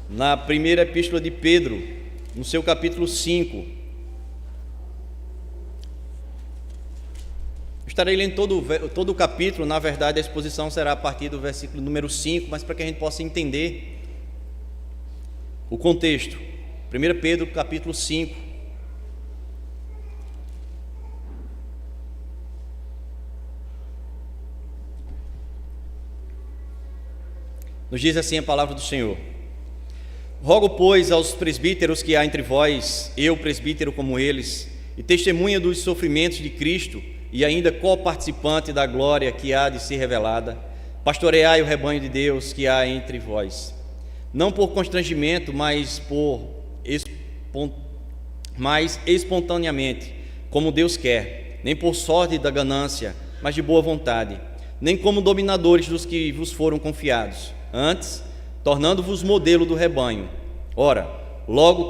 na primeira epístola de Pedro, no seu capítulo 5. Estarei lendo todo o capítulo. Na verdade, a exposição será a partir do versículo número 5, mas para que a gente possa entender o contexto. 1 Pedro, capítulo 5. Nos diz assim a palavra do Senhor: Rogo, pois, aos presbíteros que há entre vós, eu, presbítero como eles, e testemunha dos sofrimentos de Cristo, e ainda co-participante da glória que há de ser revelada, pastoreai o rebanho de Deus que há entre vós, não por constrangimento, mas espontaneamente, como Deus quer, nem por sorte da ganância, mas de boa vontade, nem como dominadores dos que vos foram confiados, antes, tornando-vos modelo do rebanho. Ora, logo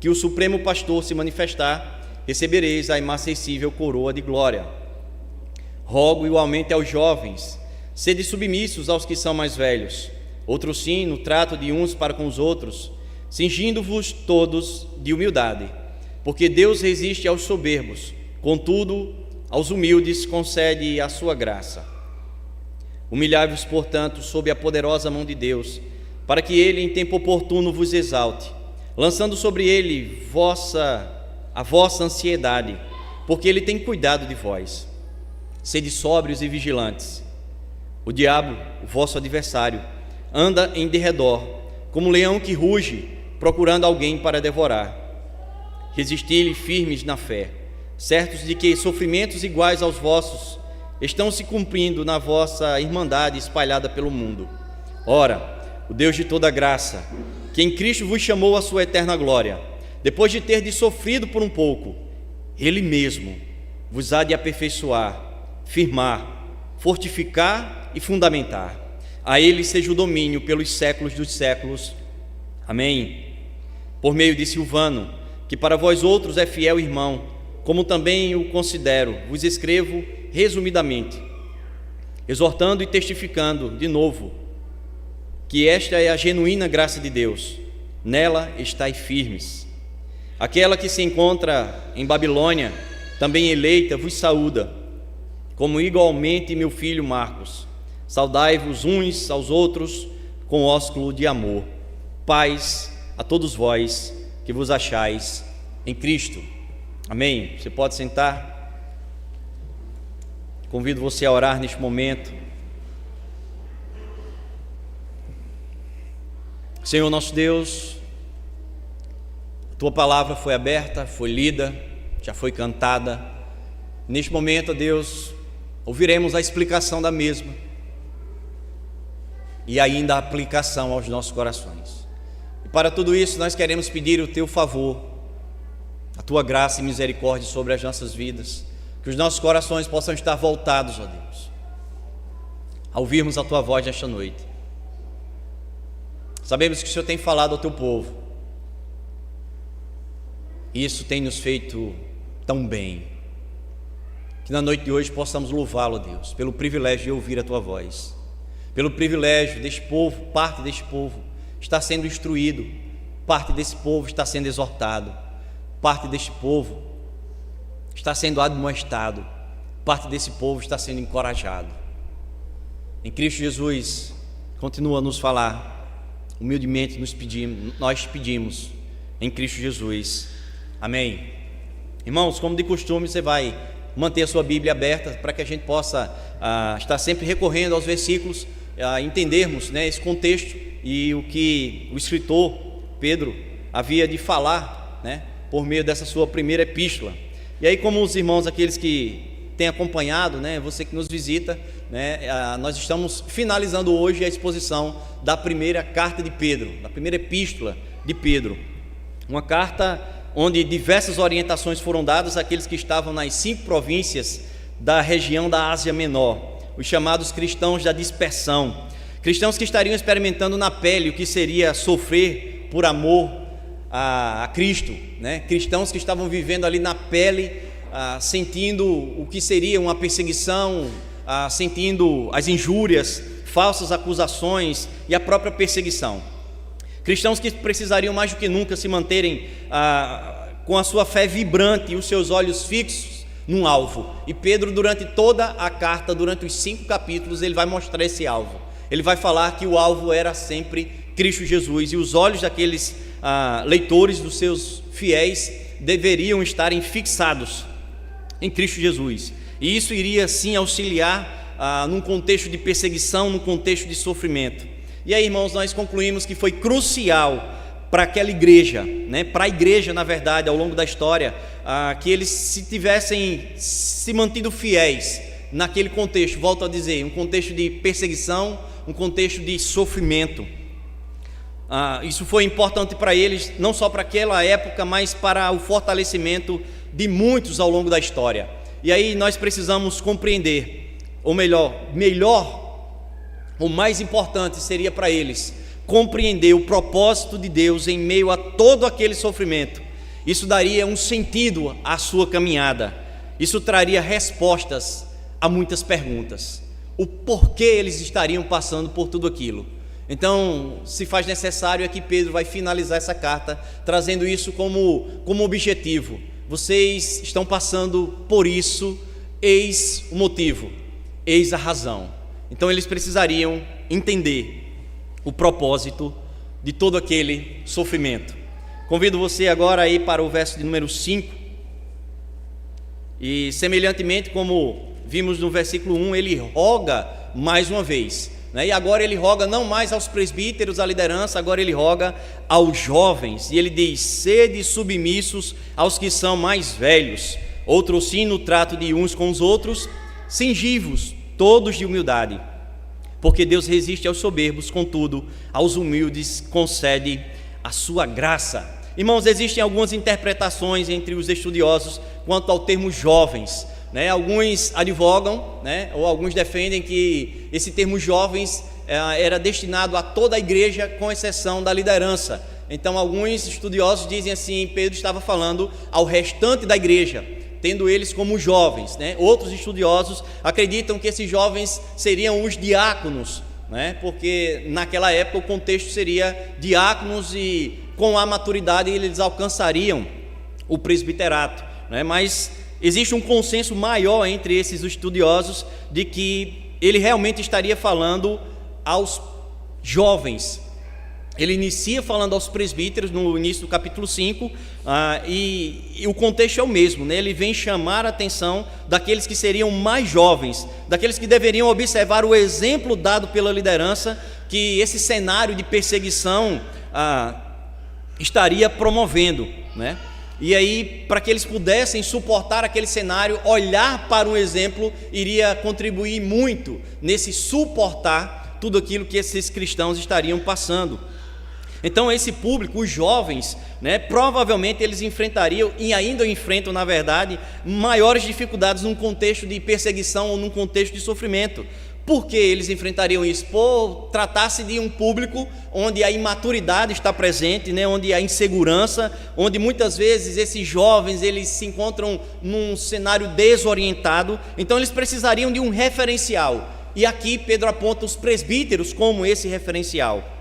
que o Supremo Pastor se manifestar, recebereis a imacessível coroa de glória. Rogo igualmente aos jovens: sede submissos aos que são mais velhos, outros sim, no trato de uns para com os outros, cingindo-vos todos de humildade, porque Deus resiste aos soberbos, contudo, aos humildes concede a sua graça. Humilhai-vos, portanto, sob a poderosa mão de Deus, para que Ele em tempo oportuno vos exalte, lançando sobre Ele a vossa ansiedade, porque Ele tem cuidado de vós. Sede sóbrios e vigilantes. O diabo, o vosso adversário, anda em derredor, como um leão que ruge, procurando alguém para devorar. Resisti-lhe firmes na fé, certos de que sofrimentos iguais aos vossos estão se cumprindo na vossa irmandade espalhada pelo mundo. Ora, o Deus de toda graça, que em Cristo vos chamou à sua eterna glória, depois de ter sofrido por um pouco, Ele mesmo vos há de aperfeiçoar, firmar, fortificar e fundamentar. A Ele seja o domínio pelos séculos dos séculos. Amém. Por meio de Silvano, que para vós outros é fiel irmão, como também o considero, vos escrevo resumidamente, exortando e testificando de novo que esta é a genuína graça de Deus. Nela estai firmes. Aquela que se encontra em Babilônia, também eleita, vos saúda, como igualmente meu filho Marcos. Saudai-vos uns aos outros com ósculo de amor. Paz a todos vós que vos achais em Cristo. Amém. Você pode sentar. Convido você a orar neste momento. Senhor nosso Deus, Tua palavra foi aberta, foi lida, já foi cantada. Neste momento, Deus, ouviremos a explicação da mesma e ainda a aplicação aos nossos corações. E para tudo isso nós queremos pedir o Teu favor, a Tua graça e misericórdia sobre as nossas vidas, que os nossos corações possam estar voltados, ó Deus, a ouvirmos a Tua voz nesta noite. Sabemos que o Senhor tem falado ao Teu povo, e isso tem nos feito tão bem, que na noite de hoje possamos louvá-lo, ó Deus, pelo privilégio de ouvir a Tua voz, pelo privilégio deste povo, parte deste povo está sendo instruído, parte desse povo está sendo exortado, parte deste povo está sendo admoestado, parte desse povo está sendo encorajado. Em Cristo Jesus, continua a nos falar, humildemente nós pedimos, em Cristo Jesus, amém. Irmãos, como de costume, você vai manter a sua Bíblia aberta, para que a gente possa estar sempre recorrendo aos versículos, entendermos, né, esse contexto e o que o escritor Pedro havia de falar, né, por meio dessa sua primeira epístola. E aí, como os irmãos, aqueles que têm acompanhado, né, você que nos visita, né, nós estamos finalizando hoje a exposição da primeira carta de Pedro, da primeira epístola de Pedro, uma carta onde diversas orientações foram dadas àqueles que estavam nas 5 províncias da região da Ásia Menor, os chamados cristãos da dispersão, cristãos que estariam experimentando na pele o que seria sofrer por amor a Cristo, né? Cristãos que estavam vivendo ali na pele, sentindo o que seria uma perseguição, sentindo as injúrias, falsas acusações e a própria perseguição. cristãos que precisariam mais do que nunca se manterem com a sua fé vibrante e os seus olhos fixos num alvo. E Pedro, durante toda a carta, durante os 5 capítulos, ele vai mostrar esse alvo. Ele vai falar que o alvo era sempre Cristo Jesus, e os olhos daqueles leitores, dos seus fiéis, deveriam estarem fixados em Cristo Jesus. E isso iria sim auxiliar num contexto de perseguição, num contexto de sofrimento. E aí, irmãos, nós concluímos que foi crucial para aquela igreja, né, para a igreja, na verdade, ao longo da história, que eles tivessem se mantido fiéis naquele contexto, volto a dizer, um contexto de perseguição, um contexto de sofrimento. Isso foi importante para eles, não só para aquela época, mas para o fortalecimento de muitos ao longo da história. E aí nós precisamos compreender, ou melhor, o mais importante seria para eles compreender o propósito de Deus em meio a todo aquele sofrimento. Isso daria um sentido à sua caminhada, isso traria respostas a muitas perguntas, o porquê eles estariam passando por tudo aquilo. Então, se faz necessário, é que Pedro vai finalizar essa carta trazendo isso como objetivo. Vocês estão passando por isso, eis o motivo, eis a razão. Então eles precisariam entender o propósito de todo aquele sofrimento. Convido você agora a ir para o verso de número 5. E semelhantemente como vimos no versículo 1, ele roga mais uma vez, né? E agora ele roga não mais aos presbíteros, à liderança, agora ele roga aos jovens. E ele diz: sede submissos aos que são mais velhos, outros sim no trato de uns com os outros, cingivos todos de humildade, porque Deus resiste aos soberbos, contudo aos humildes concede a sua graça. Irmãos, existem algumas interpretações entre os estudiosos quanto ao termo jovens, né? Alguns advogam, né? Ou alguns defendem que esse termo jovens era destinado a toda a igreja, com exceção da liderança. Então alguns estudiosos dizem assim: Pedro estava falando ao restante da igreja, tendo eles como jovens, né? Outros estudiosos acreditam que esses jovens seriam os diáconos, né? Porque naquela época o contexto seria diáconos, e com a maturidade eles alcançariam o presbiterato, né? Mas existe um consenso maior entre esses estudiosos de que ele realmente estaria falando aos jovens. Ele inicia falando aos presbíteros no início do capítulo 5, e o contexto é o mesmo, né? Ele vem chamar a atenção daqueles que seriam mais jovens, daqueles que deveriam observar o exemplo dado pela liderança, que esse cenário de perseguição estaria promovendo, né? E aí, para que eles pudessem suportar aquele cenário, olhar para o exemplo iria contribuir muito nesse suportar tudo aquilo que esses cristãos estariam passando. Então esse público, os jovens, né, provavelmente eles enfrentariam, e ainda enfrentam na verdade, maiores dificuldades num contexto de perseguição ou num contexto de sofrimento. Por que eles enfrentariam isso? Por tratar-se de um público onde a imaturidade está presente, né, onde a insegurança, onde muitas vezes esses jovens eles se encontram num cenário desorientado. Então eles precisariam de um referencial, e aqui Pedro aponta os presbíteros como esse referencial.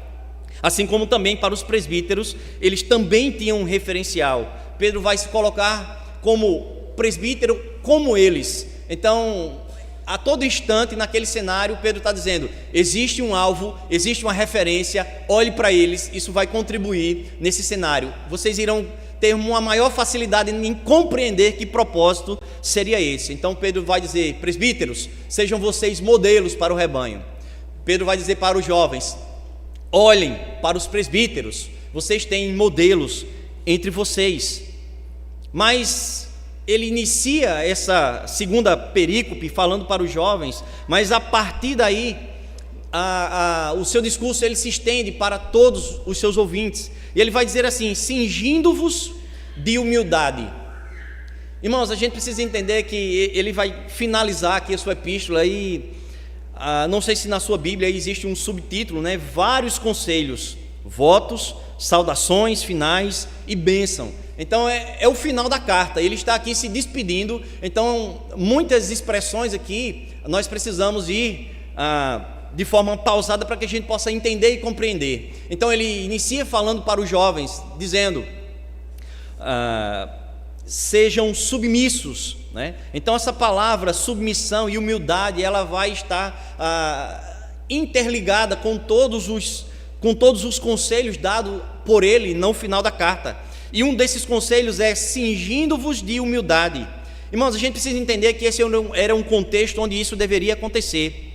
Assim como também para os presbíteros, eles também tinham um referencial. Pedro vai se colocar como presbítero como eles. Então, a todo instante naquele cenário, Pedro está dizendo: existe um alvo, existe uma referência, olhe para eles, isso vai contribuir nesse cenário. Vocês irão ter uma maior facilidade em compreender que propósito seria esse. Então Pedro vai dizer: presbíteros, sejam vocês modelos para o rebanho. Pedro vai dizer para os jovens: olhem para os presbíteros, vocês têm modelos entre vocês. Mas ele inicia essa segunda perícope falando para os jovens, mas a partir daí o seu discurso ele se estende para todos os seus ouvintes, e ele vai dizer assim: cingindo-vos de humildade. Irmãos, a gente precisa entender que ele vai finalizar aqui a sua epístola, e não sei se na sua Bíblia existe um subtítulo, né? Vários conselhos, votos, saudações finais e bênção. Então é o final da carta, ele está aqui se despedindo. Então muitas expressões aqui nós precisamos ir de forma pausada para que a gente possa entender e compreender. Então ele inicia falando para os jovens, dizendo: sejam submissos, né? Então essa palavra submissão e humildade, ela vai estar interligada com todos os conselhos dados por ele no final da carta. E um desses conselhos é: cingindo-vos de humildade. Irmãos, a gente precisa entender que esse era um contexto onde isso deveria acontecer.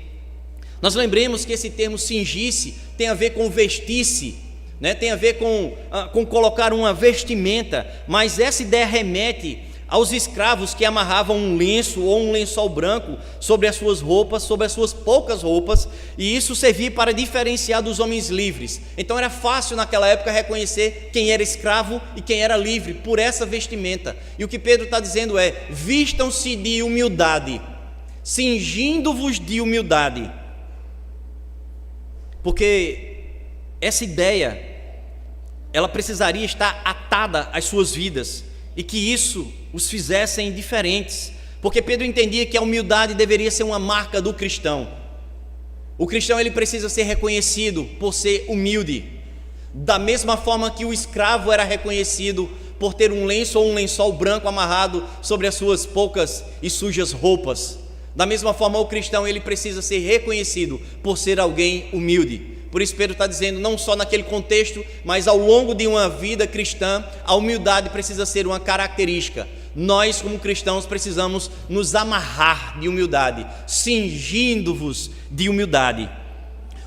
Nós lembremos que esse termo cingir-se tem a ver com vestir-se, né? Tem a ver com colocar uma vestimenta, mas essa ideia remete aos escravos que amarravam um lenço ou um lençol branco sobre as suas roupas, sobre as suas poucas roupas, e isso servia para diferenciar dos homens livres. Então era fácil naquela época reconhecer quem era escravo e quem era livre por essa vestimenta. E o que Pedro está dizendo é: vistam-se de humildade, cingindo-vos de humildade, porque essa ideia, ela precisaria estar atada às suas vidas, e que isso os fizessem diferentes, porque Pedro entendia que a humildade deveria ser uma marca do cristão. O cristão, ele precisa ser reconhecido por ser humilde, da mesma forma que o escravo era reconhecido por ter um lenço ou um lençol branco amarrado sobre as suas poucas e sujas roupas. Da mesma forma, o cristão, ele precisa ser reconhecido por ser alguém humilde. Por isso Pedro está dizendo, não só naquele contexto, mas ao longo de uma vida cristã, a humildade precisa ser uma característica. Nós, como cristãos, precisamos nos amarrar de humildade, cingindo-vos de humildade.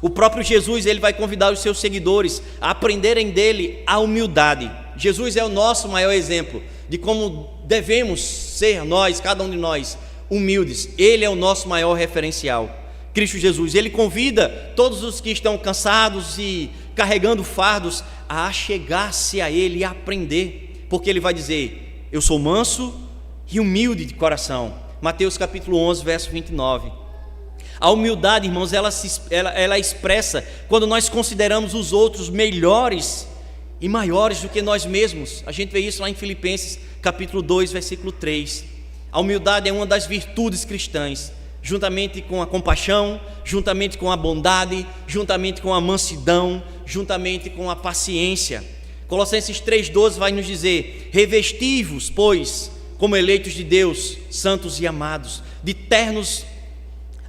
O próprio Jesus, ele vai convidar os seus seguidores a aprenderem dele a humildade. Jesus é o nosso maior exemplo de como devemos ser nós, cada um de nós, humildes. Ele é o nosso maior referencial. Cristo Jesus, ele convida todos os que estão cansados e carregando fardos a chegar-se a ele e a aprender, porque ele vai dizer: eu sou manso e humilde de coração. Mateus capítulo 11, verso 29. A humildade, irmãos, ela expressa quando nós consideramos os outros melhores e maiores do que nós mesmos. A gente vê isso lá em Filipenses capítulo 2, versículo 3. A humildade é uma das virtudes cristãs, juntamente com a compaixão, juntamente com a bondade, juntamente com a mansidão, juntamente com a paciência. Colossenses 3,12 vai nos dizer: revesti-vos, pois, como eleitos de Deus, santos e amados, de ternos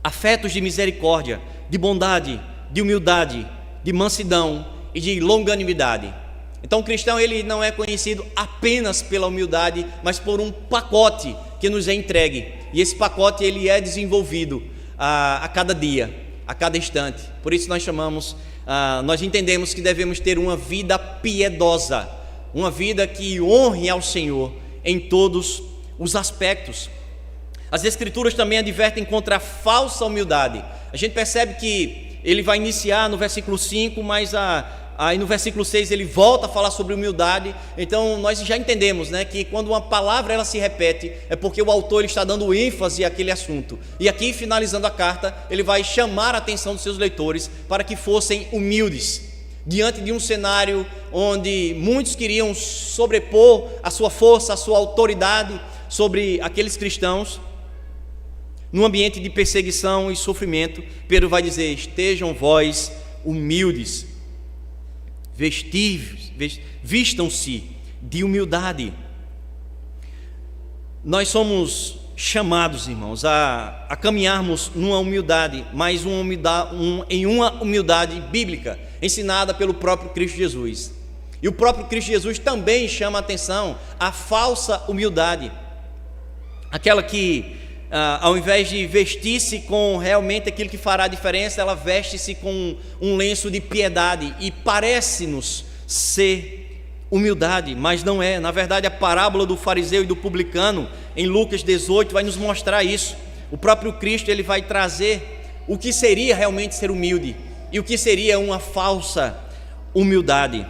afetos de misericórdia, de bondade, de humildade, de mansidão e de longanimidade. Então o cristão, ele não é conhecido apenas pela humildade, mas por um pacote que nos é entregue, e esse pacote, ele é desenvolvido a cada dia, a cada instante. Por isso nós entendemos que devemos ter uma vida piedosa, uma vida que honre ao Senhor em todos os aspectos. As Escrituras também advertem contra a falsa humildade. A gente percebe que ele vai iniciar no versículo 5, mas aí no versículo 6 ele volta a falar sobre humildade. Então nós já entendemos, né, que quando uma palavra ela se repete, é porque o autor ele está dando ênfase àquele assunto. E aqui, finalizando a carta, ele vai chamar a atenção dos seus leitores para que fossem humildes, diante de um cenário onde muitos queriam sobrepor a sua força, a sua autoridade sobre aqueles cristãos. Num ambiente de perseguição e sofrimento, Pedro vai dizer: estejam vós humildes, vistam-se de humildade. Nós somos chamados, irmãos, a caminharmos numa humildade, mas em uma humildade bíblica, ensinada pelo próprio Cristo Jesus. E o próprio Cristo Jesus também chama a atenção à falsa humildade, aquela que ao invés de vestir-se com realmente aquilo que fará a diferença, ela veste-se com um lenço de piedade, e parece-nos ser humildade, mas não é. Na verdade, a parábola do fariseu e do publicano em Lucas 18 vai nos mostrar isso. O próprio Cristo, ele vai trazer o que seria realmente ser humilde e o que seria uma falsa humildade.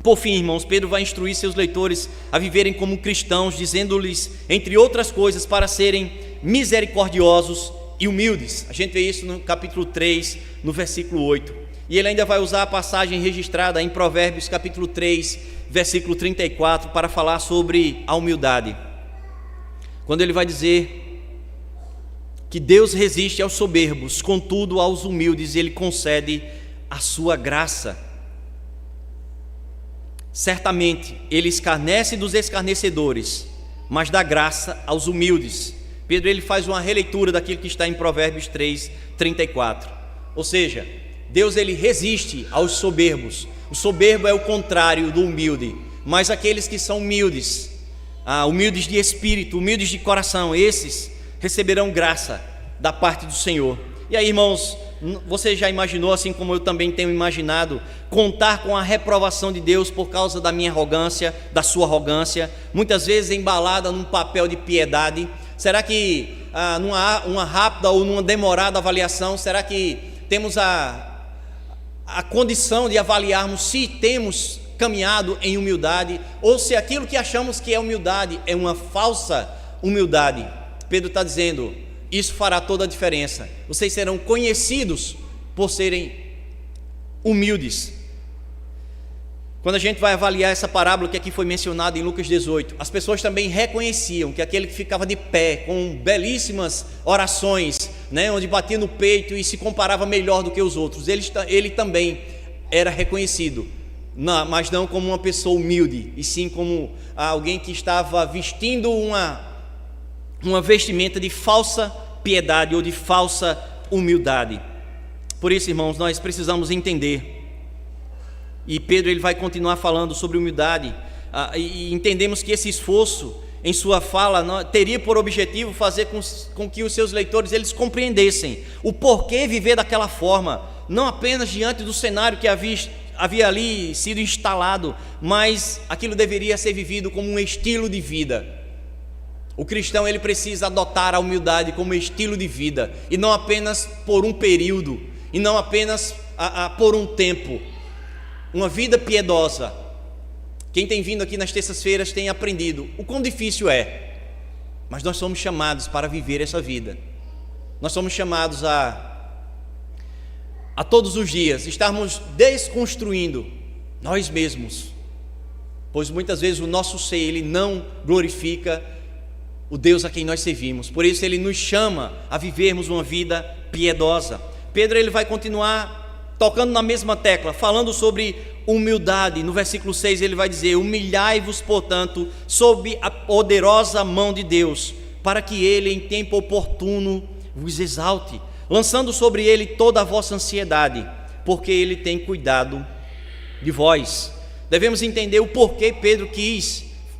Por fim, irmãos, Pedro vai instruir seus leitores a viverem como cristãos, dizendo-lhes, entre outras coisas, para serem misericordiosos e humildes. A gente vê isso no capítulo 3, no versículo 8. E ele ainda vai usar a passagem registrada em Provérbios capítulo 3, versículo 34, para falar sobre a humildade, quando ele vai dizer: que Deus resiste aos soberbos, contudo aos humildes Ele concede a sua graça. Certamente Ele escarnece dos escarnecedores, mas dá graça aos humildes. Pedro ele faz uma releitura daquilo que está em Provérbios 3:34. Ou seja, Deus ele resiste aos soberbos. O soberbo é o contrário do humilde, mas aqueles que são humildes, humildes de espírito, humildes de coração, esses receberão graça da parte do Senhor. E aí, irmãos, você já imaginou, assim como eu também tenho imaginado, contar com a reprovação de Deus por causa da minha arrogância, da sua arrogância, muitas vezes embalada num papel de piedade? Será que numa rápida ou numa demorada avaliação, será que temos a condição de avaliarmos se temos caminhado em humildade, ou se aquilo que achamos que é humildade é uma falsa humildade? Pedro está dizendo, isso fará toda a diferença. Vocês serão conhecidos por serem humildes. Quando a gente vai avaliar essa parábola que aqui foi mencionada em Lucas 18, as pessoas também reconheciam que aquele que ficava de pé com belíssimas orações, onde batia no peito e se comparava melhor do que os outros, ele também era reconhecido, mas não como uma pessoa humilde, e sim como alguém que estava vestindo uma vestimenta de falsa piedade ou de falsa humildade. Por isso, irmãos, nós precisamos entender. E Pedro ele vai continuar falando sobre humildade, e entendemos que esse esforço em sua fala teria por objetivo fazer com que os seus leitores eles compreendessem o porquê viver daquela forma, não apenas diante do cenário que havia ali sido instalado, mas aquilo deveria ser vivido como um estilo de vida. O cristão ele precisa adotar a humildade como estilo de vida, e não apenas por um período, e não apenas por um tempo. Uma vida piedosa. Quem tem vindo aqui nas terças-feiras tem aprendido o quão difícil é, mas nós somos chamados para viver essa vida. Nós somos chamados a todos os dias estarmos desconstruindo nós mesmos, pois muitas vezes o nosso ser ele não glorifica o Deus a quem nós servimos. Por isso ele nos chama a vivermos uma vida piedosa. Pedro ele vai continuar tocando na mesma tecla, falando sobre humildade. No versículo 6 ele vai dizer: humilhai-vos, portanto, sob a poderosa mão de Deus, para que ele em tempo oportuno vos exalte, lançando sobre ele toda a vossa ansiedade, porque ele tem cuidado de vós. Devemos entender o porquê Pedro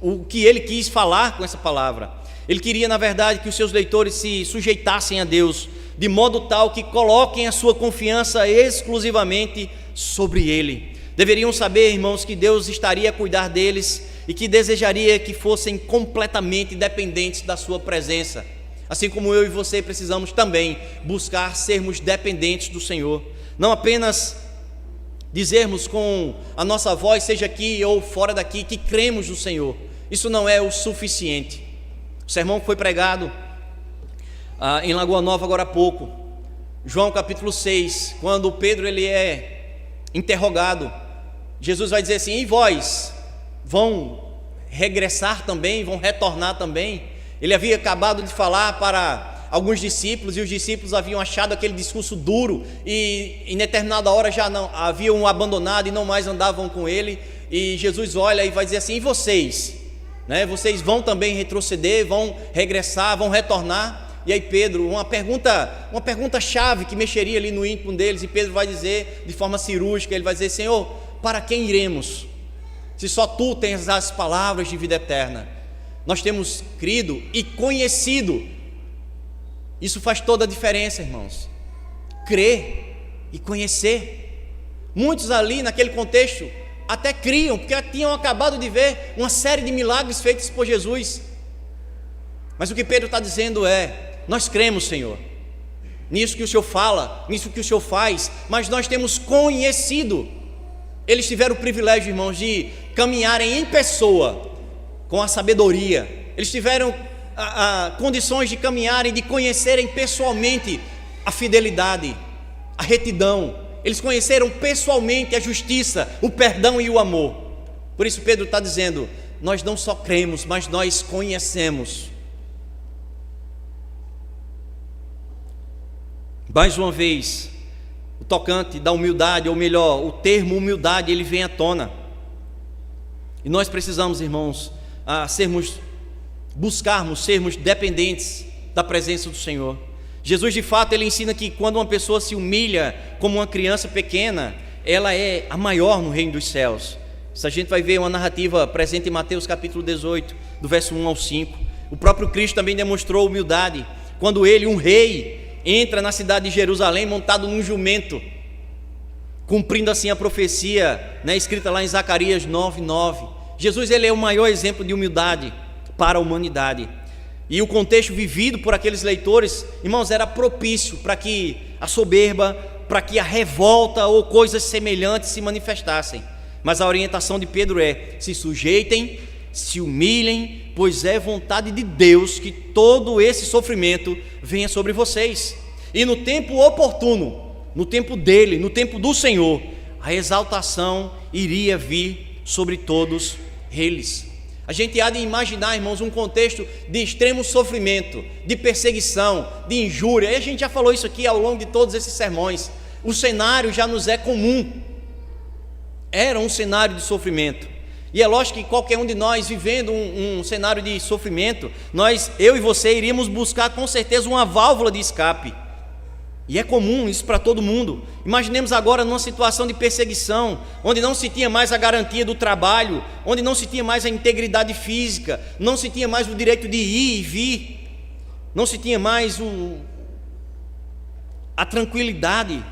o que ele quis falar com essa palavra. Ele queria, na verdade, que os seus leitores se sujeitassem a Deus, de modo tal que coloquem a sua confiança exclusivamente sobre Ele. Deveriam saber, irmãos, que Deus estaria a cuidar deles e que desejaria que fossem completamente dependentes da sua presença. Assim como eu e você precisamos também buscar sermos dependentes do Senhor. Não apenas dizermos com a nossa voz, seja aqui ou fora daqui, que cremos no Senhor. Isso não é o suficiente. O sermão que foi pregado em Lagoa Nova agora há pouco, João capítulo 6, quando Pedro ele é interrogado, Jesus vai dizer assim: e vós vão regressar também, vão retornar também? Ele havia acabado de falar para alguns discípulos, e os discípulos haviam achado aquele discurso duro, e em determinada hora já não haviam abandonado e não mais andavam com ele. E Jesus olha e vai dizer assim: e vocês? Vocês vão também retroceder, vão regressar, vão retornar? E aí Pedro, uma pergunta chave que mexeria ali no íntimo deles, e Pedro vai dizer de forma cirúrgica, ele vai dizer: Senhor, para quem iremos? Se só Tu tens as palavras de vida eterna. Nós temos crido e conhecido. Isso faz toda a diferença, irmãos. Crer e conhecer. Muitos ali naquele contexto até criam, porque tinham acabado de ver uma série de milagres feitos por Jesus. Mas o que Pedro está dizendo é: nós cremos, Senhor, nisso que o Senhor fala, nisso que o Senhor faz, mas nós temos conhecido. Eles tiveram o privilégio, irmãos, de caminharem em pessoa com a sabedoria. Eles tiveram condições de caminharem, de conhecerem pessoalmente a fidelidade, a retidão. Eles conheceram pessoalmente a justiça, o perdão e o amor. Por isso Pedro está dizendo: nós não só cremos, mas nós conhecemos. Mais uma vez, o tocante da humildade, ou melhor, o termo humildade, ele vem à tona. E nós precisamos, irmãos, buscarmos sermos dependentes da presença do Senhor. Jesus, de fato, ele ensina que quando uma pessoa se humilha como uma criança pequena, ela é a maior no reino dos céus. Isso a gente vai ver uma narrativa presente em Mateus capítulo 18, do verso 1 ao 5. O próprio Cristo também demonstrou humildade, quando ele, um rei, entra na cidade de Jerusalém montado num jumento, cumprindo assim a profecia, escrita lá em Zacarias 9:9. Jesus, ele é o maior exemplo de humildade para a humanidade. E o contexto vivido por aqueles leitores, irmãos, era propício para que a soberba, para que a revolta ou coisas semelhantes se manifestassem. Mas a orientação de Pedro é: se sujeitem, se humilhem, pois é vontade de Deus que todo esse sofrimento venha sobre vocês. E no tempo oportuno, no tempo dele, no tempo do Senhor, a exaltação iria vir sobre todos eles. A gente há de imaginar, irmãos, um contexto de extremo sofrimento, de perseguição, de injúria. E a gente já falou isso aqui ao longo de todos esses sermões. O cenário já nos é comum. Era um cenário de sofrimento. E é lógico que qualquer um de nós vivendo um cenário de sofrimento, eu e você, iríamos buscar com certeza uma válvula de escape. E é comum isso para todo mundo. Imaginemos agora numa situação de perseguição, onde não se tinha mais a garantia do trabalho, onde não se tinha mais a integridade física, não se tinha mais o direito de ir e vir, não se tinha mais a tranquilidade.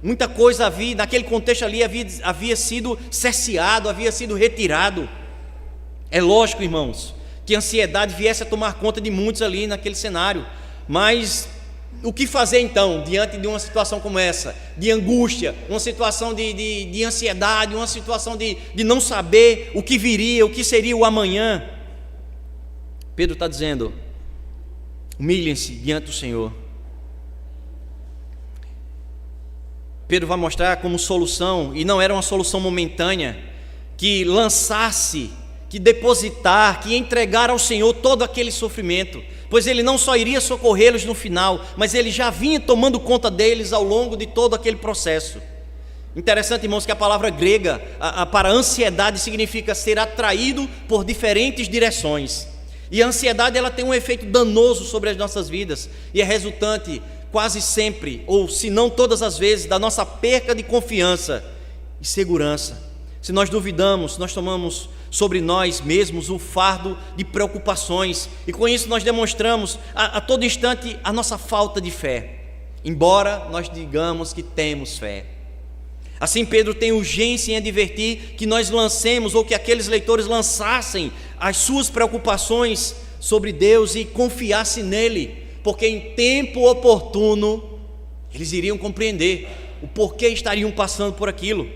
Muita coisa havia, naquele contexto ali havia sido cerceado, havia sido retirado. É lógico, irmãos, que a ansiedade viesse a tomar conta de muitos ali naquele cenário. Mas o que fazer então, diante de uma situação como essa, de angústia, uma situação de ansiedade, uma situação de não saber o que viria, o que seria o amanhã? Pedro está dizendo: humilhem-se diante do Senhor. Pedro vai mostrar como solução, e não era uma solução momentânea, que lançasse, que depositar, que entregar ao Senhor todo aquele sofrimento, pois ele não só iria socorrê-los no final, mas ele já vinha tomando conta deles ao longo de todo aquele processo. Interessante, irmãos, que a palavra grega para ansiedade significa ser atraído por diferentes direções. E a ansiedade, ela tem um efeito danoso sobre as nossas vidas, e é resultante quase sempre, ou se não todas as vezes, da nossa perca de confiança e segurança. Se nós duvidamos, nós tomamos sobre nós mesmos o fardo de preocupações, e com isso nós demonstramos a todo instante a nossa falta de fé, embora nós digamos que temos fé. Assim, Pedro tem urgência em advertir que nós lancemos, ou que aqueles leitores lançassem as suas preocupações sobre Deus e confiassem nele, porque em tempo oportuno eles iriam compreender o porquê estariam passando por aquilo.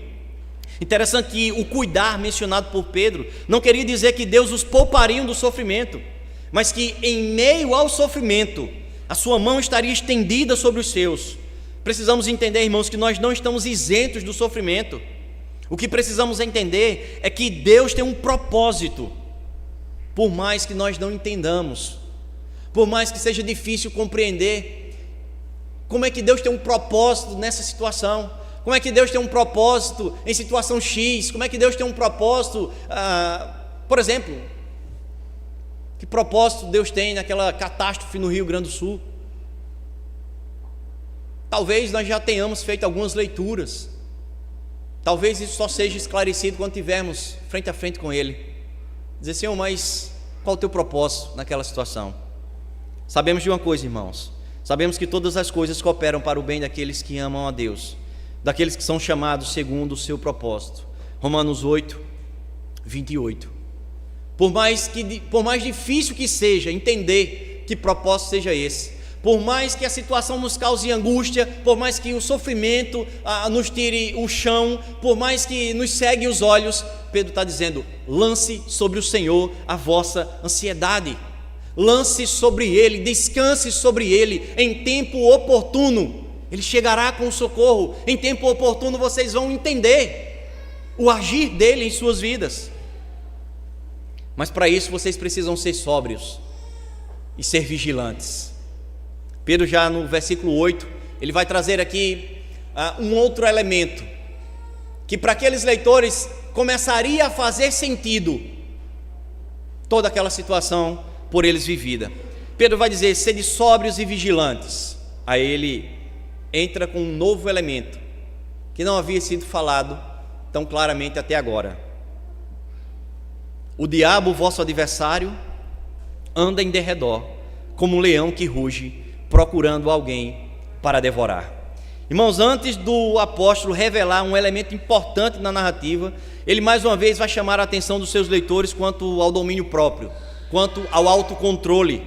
Interessante que o cuidar mencionado por Pedro não queria dizer que Deus os pouparia do sofrimento, mas que em meio ao sofrimento a sua mão estaria estendida sobre os seus. Precisamos entender, irmãos, que nós não estamos isentos do sofrimento. O que precisamos entender é que Deus tem um propósito, por mais que nós não entendamos, por mais que seja difícil compreender como é que Deus tem um propósito nessa situação, como é que Deus tem um propósito em situação X, como é que Deus tem um propósito, por exemplo, que propósito Deus tem naquela catástrofe no Rio Grande do Sul. Talvez nós já tenhamos feito algumas leituras, talvez isso só seja esclarecido quando tivermos frente a frente com Ele. Dizer: Senhor, mas qual o teu propósito naquela situação? Sabemos de uma coisa, irmãos, sabemos que todas as coisas cooperam para o bem daqueles que amam a Deus, daqueles que são chamados segundo o seu propósito. Romanos 8, 28. Por mais difícil que seja entender que propósito seja esse, por mais que a situação nos cause angústia, por mais que o sofrimento nos tire o chão, por mais que nos cegue os olhos, Pedro está dizendo: lance sobre o Senhor a vossa ansiedade, lance sobre Ele, descanse sobre Ele. Em tempo oportuno Ele chegará com socorro, em tempo oportuno vocês vão entender o agir dEle em suas vidas. Mas para isso vocês precisam ser sóbrios e ser vigilantes. Pedro, já no versículo 8, ele vai trazer aqui um outro elemento, que para aqueles leitores começaria a fazer sentido toda aquela situação por eles vivida. Pedro vai dizer: sede sóbrios e vigilantes. Aí ele entra com um novo elemento que não havia sido falado tão claramente até agora. O diabo, vosso adversário, anda em derredor, como um leão que ruge, procurando alguém para devorar. Irmãos, antes do apóstolo revelar um elemento importante na narrativa, ele mais uma vez vai chamar a atenção dos seus leitores quanto ao domínio próprio, quanto ao autocontrole.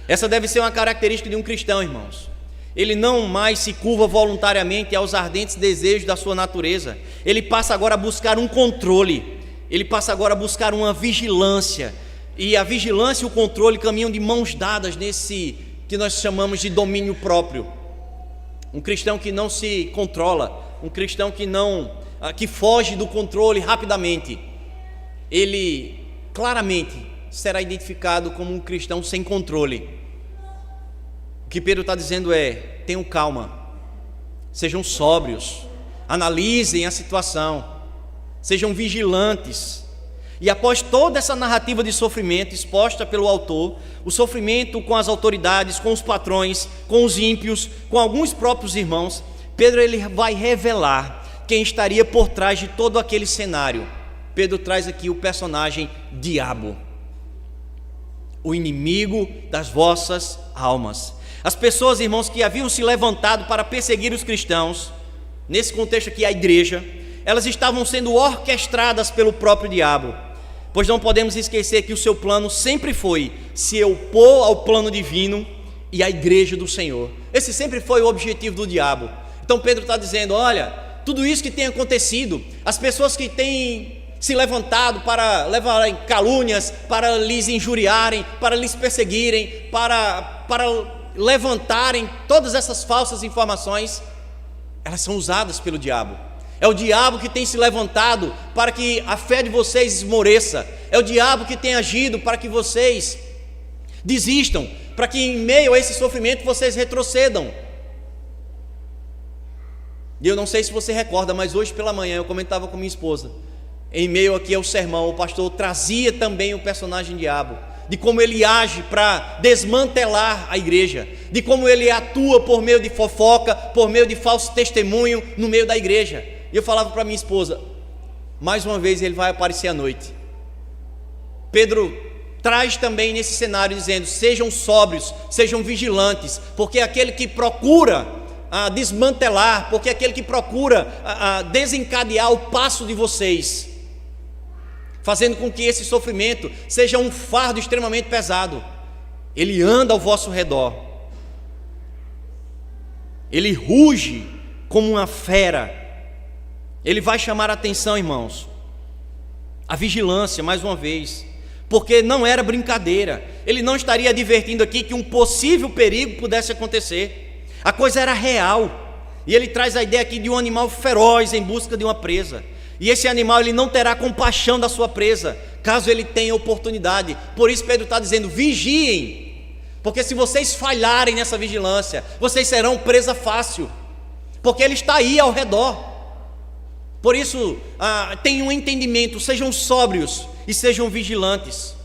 Essa deve ser uma característica de um cristão, irmãos. Ele não mais se curva voluntariamente aos ardentes desejos da sua natureza. Ele passa agora a buscar um controle, ele passa agora a buscar uma vigilância. E a vigilância e o controle caminham de mãos dadas nesse que nós chamamos de domínio próprio. Um cristão que não se controla, um cristão que foge do controle rapidamente, ele claramente será identificado como um cristão sem controle. O que Pedro está dizendo é: tenham calma, sejam sóbrios, analisem a situação, sejam vigilantes. E após toda essa narrativa de sofrimento exposta pelo autor, o sofrimento com as autoridades, com os patrões, com os ímpios, com alguns próprios irmãos, Pedro ele vai revelar quem estaria por trás de todo aquele cenário. Pedro traz aqui o personagem Diabo, o inimigo das vossas almas. As pessoas, irmãos, que haviam se levantado para perseguir os cristãos, nesse contexto aqui a igreja, elas estavam sendo orquestradas pelo próprio diabo, pois não podemos esquecer que o seu plano sempre foi se opor ao plano divino e à igreja do Senhor. Esse sempre foi o objetivo do diabo. Então Pedro está dizendo: olha, tudo isso que tem acontecido, as pessoas que têm se levantado para levarem calúnias, para lhes injuriarem, para lhes perseguirem, para levantarem todas essas falsas informações, elas são usadas pelo diabo. É o diabo que tem se levantado para que a fé de vocês esmoreça. É o diabo que tem agido para que vocês desistam, para que em meio a esse sofrimento vocês retrocedam. E eu não sei se você recorda, mas hoje pela manhã eu comentava com minha esposa, em meio aqui ao sermão, o pastor trazia também o personagem diabo, de como ele age para desmantelar a igreja, de como ele atua por meio de fofoca, por meio de falso testemunho no meio da igreja. E eu falava para minha esposa: mais uma vez ele vai aparecer à noite. Pedro traz também nesse cenário dizendo: sejam sóbrios, sejam vigilantes, porque aquele que procura desmantelar, porque aquele que procura desencadear o passo de vocês, fazendo com que esse sofrimento seja um fardo extremamente pesado, ele anda ao vosso redor, ele ruge como uma fera. Ele vai chamar a atenção, irmãos, a vigilância mais uma vez, porque não era brincadeira. Ele não estaria advertindo aqui que um possível perigo pudesse acontecer. A coisa era real. E ele traz a ideia aqui de um animal feroz em busca de uma presa. E esse animal ele não terá compaixão da sua presa, caso ele tenha oportunidade. Por isso Pedro está dizendo: vigiem, porque se vocês falharem nessa vigilância, vocês serão presa fácil, porque ele está aí ao redor. Por isso, tenham um entendimento, sejam sóbrios e sejam vigilantes.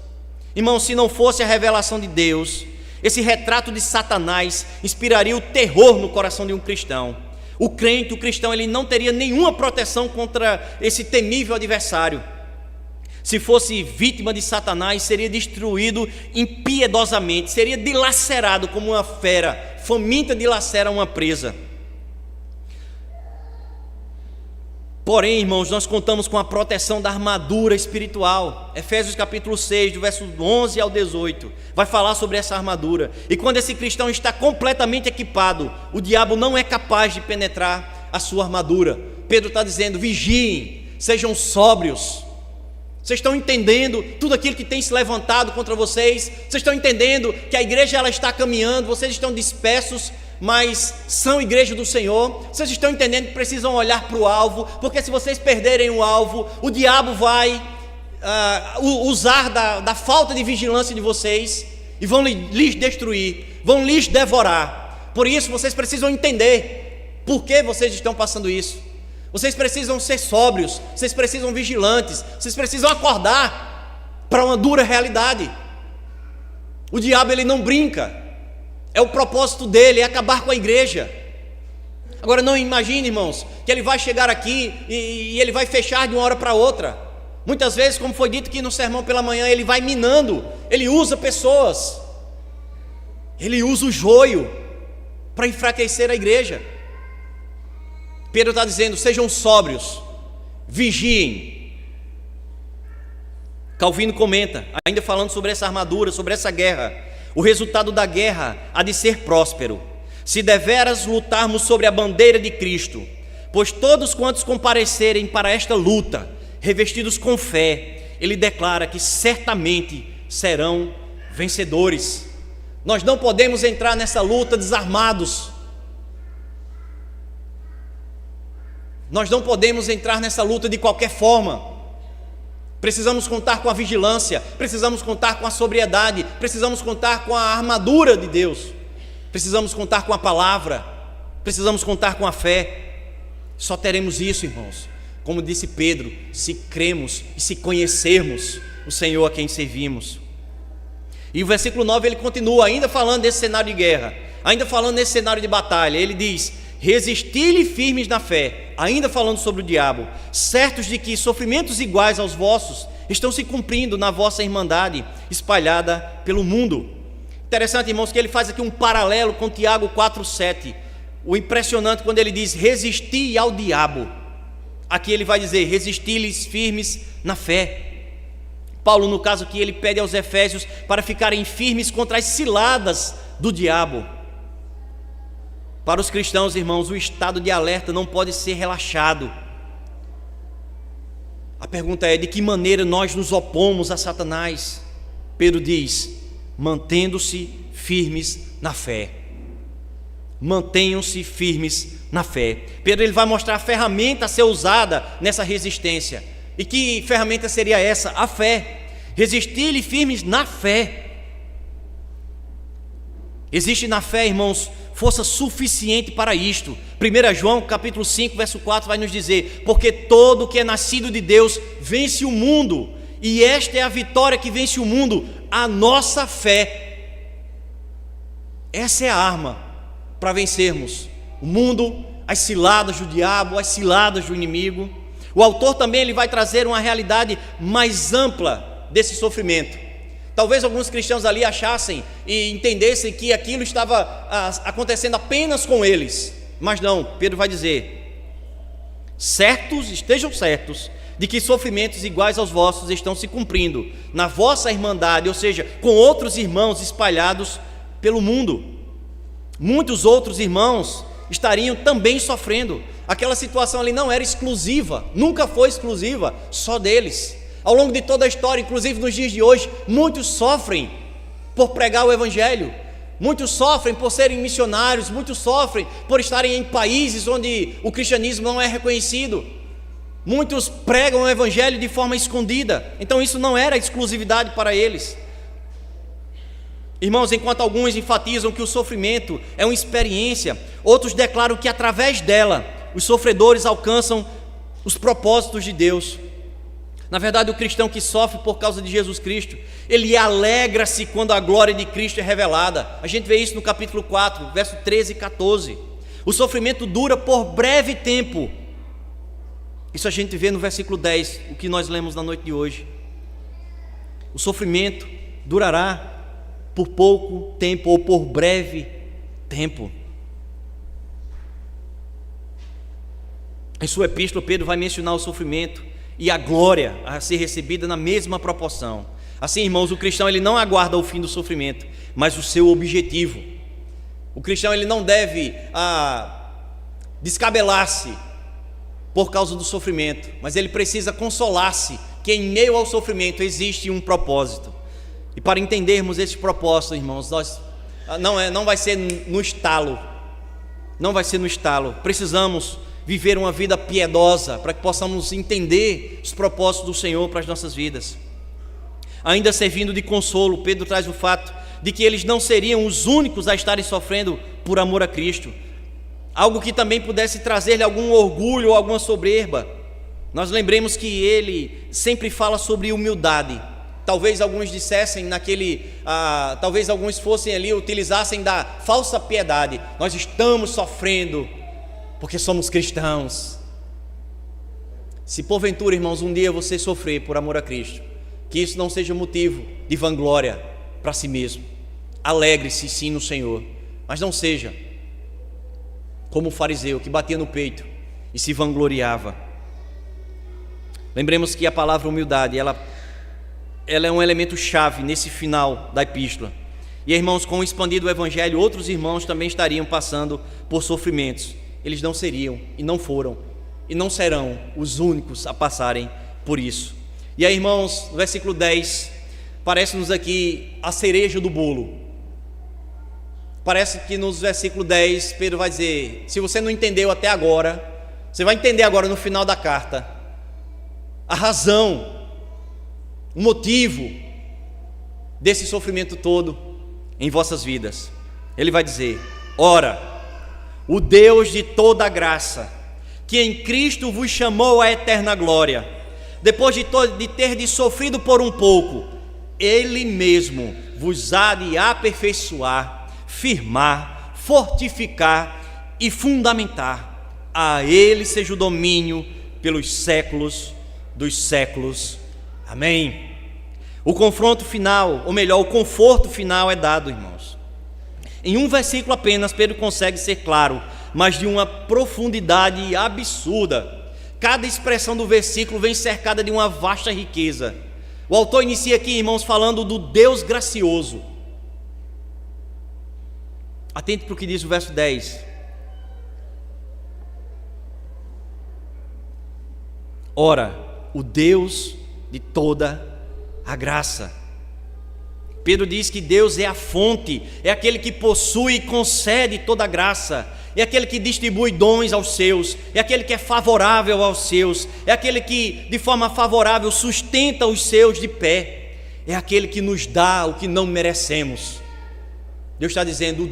Irmãos, se não fosse a revelação de Deus, esse retrato de Satanás inspiraria o terror no coração de um cristão. O crente, o cristão, ele não teria nenhuma proteção contra esse temível adversário. Se fosse vítima de Satanás, seria destruído impiedosamente, seria dilacerado como uma fera faminta dilacera uma presa. Porém, irmãos, nós contamos com a proteção da armadura espiritual. Efésios capítulo 6, do verso 11 ao 18, vai falar sobre essa armadura. E quando esse cristão está completamente equipado, o diabo não é capaz de penetrar a sua armadura. Pedro está dizendo: vigiem, sejam sóbrios. Vocês estão entendendo tudo aquilo que tem se levantado contra vocês? Vocês estão entendendo que a igreja ela está caminhando, vocês estão dispersos, mas são igreja do Senhor. Vocês estão entendendo que precisam olhar para o alvo, porque se vocês perderem o alvo, o diabo vai usar da falta de vigilância de vocês e vão lhes destruir, vão lhes devorar. Por isso vocês precisam entender por que vocês estão passando isso. Vocês precisam ser sóbrios, vocês precisam vigilantes, vocês precisam acordar para uma dura realidade. O diabo, ele não brinca, é o propósito dele, é acabar com a igreja. Agora não imagine, irmãos, que ele vai chegar aqui e ele vai fechar de uma hora para outra. Muitas vezes, como foi dito aqui no sermão pela manhã, ele vai minando, ele usa pessoas, ele usa o joio para enfraquecer a igreja. Pedro está dizendo: sejam sóbrios, vigiem. Calvino comenta, ainda falando sobre essa armadura, sobre essa guerra: o resultado da guerra há de ser próspero, se deveras lutarmos sobre a bandeira de Cristo, pois todos quantos comparecerem para esta luta, revestidos com fé, ele declara que certamente serão vencedores. Nós não podemos entrar nessa luta desarmados. Nós não podemos entrar nessa luta de qualquer forma. Precisamos contar com a vigilância, precisamos contar com a sobriedade, precisamos contar com a armadura de Deus, precisamos contar com a palavra, precisamos contar com a fé. Só teremos isso, irmãos, como disse Pedro, se cremos e se conhecermos o Senhor a quem servimos. E o versículo 9 ele continua, ainda falando desse cenário de guerra, ainda falando desse cenário de batalha. Ele diz: resisti-lhe firmes na fé, ainda falando sobre o diabo, certos de que sofrimentos iguais aos vossos estão se cumprindo na vossa irmandade espalhada pelo mundo. Interessante, irmãos, que ele faz aqui um paralelo com Tiago 4,7. O impressionante quando ele diz resisti ao diabo, aqui ele vai dizer resisti-lhes firmes na fé. Paulo, no caso aqui, ele pede aos Efésios para ficarem firmes contra as ciladas do diabo. Para os cristãos, irmãos, o estado de alerta não pode ser relaxado. A pergunta é: de que maneira nós nos opomos a Satanás? Pedro diz: mantendo-se firmes na fé. Mantenham-se firmes na fé. Pedro ele vai mostrar a ferramenta a ser usada nessa resistência. E que ferramenta seria essa? A fé. Resistir-lhe firmes na fé. Existe na fé, irmãos, força suficiente para isto. 1 João capítulo 5 verso 4 vai nos dizer: porque todo que é nascido de Deus vence o mundo, e esta é a vitória que vence o mundo, a nossa fé. Essa é a arma para vencermos o mundo, as ciladas do diabo, as ciladas do inimigo. O autor também ele vai trazer uma realidade mais ampla desse sofrimento. Talvez alguns cristãos ali achassem e entendessem que aquilo estava acontecendo apenas com eles, mas não. Pedro vai dizer: estejam certos de que sofrimentos iguais aos vossos estão se cumprindo na vossa irmandade, ou seja, com outros irmãos espalhados pelo mundo. Muitos outros irmãos estariam também sofrendo. Aquela situação ali não era exclusiva, nunca foi exclusiva só deles. Ao longo de toda a história, inclusive nos dias de hoje, muitos sofrem por pregar o Evangelho, muitos sofrem por serem missionários, muitos sofrem por estarem em países onde o cristianismo não é reconhecido, muitos pregam o Evangelho de forma escondida. Então isso não era exclusividade para eles. Irmãos, enquanto alguns enfatizam que o sofrimento é uma experiência, outros declaram que através dela os sofredores alcançam os propósitos de Deus. Na verdade, o cristão que sofre por causa de Jesus Cristo, ele alegra-se quando a glória de Cristo é revelada. A gente vê isso no capítulo 4, verso 13 e 14. O sofrimento dura por breve tempo. Isso a gente vê no versículo 10, o que nós lemos na noite de hoje. O sofrimento durará por pouco tempo ou por breve tempo. Em sua epístola, Pedro vai mencionar o sofrimento e a glória a ser recebida na mesma proporção. Assim, irmãos, o cristão ele não aguarda o fim do sofrimento, mas o seu objetivo. O cristão ele não deve descabelar-se por causa do sofrimento, mas ele precisa consolar-se que em meio ao sofrimento existe um propósito. E para entendermos esse propósito, irmãos, não vai ser no estalo, não vai ser no estalo. Precisamos viver uma vida piedosa para que possamos entender os propósitos do Senhor para as nossas vidas. Ainda servindo de consolo, Pedro traz o fato de que eles não seriam os únicos a estarem sofrendo por amor a Cristo, algo que também pudesse trazer-lhe algum orgulho ou alguma soberba. Nós lembremos que ele sempre fala sobre humildade. Talvez alguns dissessem talvez alguns fossem ali, utilizassem da falsa piedade. Nós estamos sofrendo porque somos cristãos. Se porventura, irmãos, um dia você sofrer por amor a Cristo, que isso não seja motivo de vanglória para si mesmo. Alegre-se sim no Senhor, mas não seja como o fariseu que batia no peito e se vangloriava. Lembremos que a palavra humildade, ela é um elemento chave nesse final da epístola. E irmãos, com o expandido evangelho, outros irmãos também estariam passando por sofrimentos. Eles não seriam e não foram e não serão os únicos a passarem por isso. E aí, irmãos, no versículo 10, parece-nos aqui a cereja do bolo. Parece que no versículo 10, Pedro vai dizer: se você não entendeu até agora, você vai entender agora no final da carta a razão, o motivo desse sofrimento todo em vossas vidas. Ele vai dizer: ora, o Deus de toda a graça, que em Cristo vos chamou à eterna glória, depois de ter sofrido por um pouco, Ele mesmo vos há de aperfeiçoar, firmar, fortificar e fundamentar. A Ele seja o domínio pelos séculos dos séculos. Amém. O confronto final, ou melhor, o conforto final é dado, irmãos. Em um versículo apenas, Pedro consegue ser claro, mas de uma profundidade absurda. Cada expressão do versículo vem cercada de uma vasta riqueza. O autor inicia aqui, irmãos, falando do Deus gracioso. Atente para o que diz o verso 10. Ora, o Deus de toda a graça. Pedro diz que Deus é a fonte, é aquele que possui e concede toda a graça, é aquele que distribui dons aos seus, é aquele que é favorável aos seus, é aquele que de forma favorável sustenta os seus de pé, é aquele que nos dá o que não merecemos. Deus está dizendo,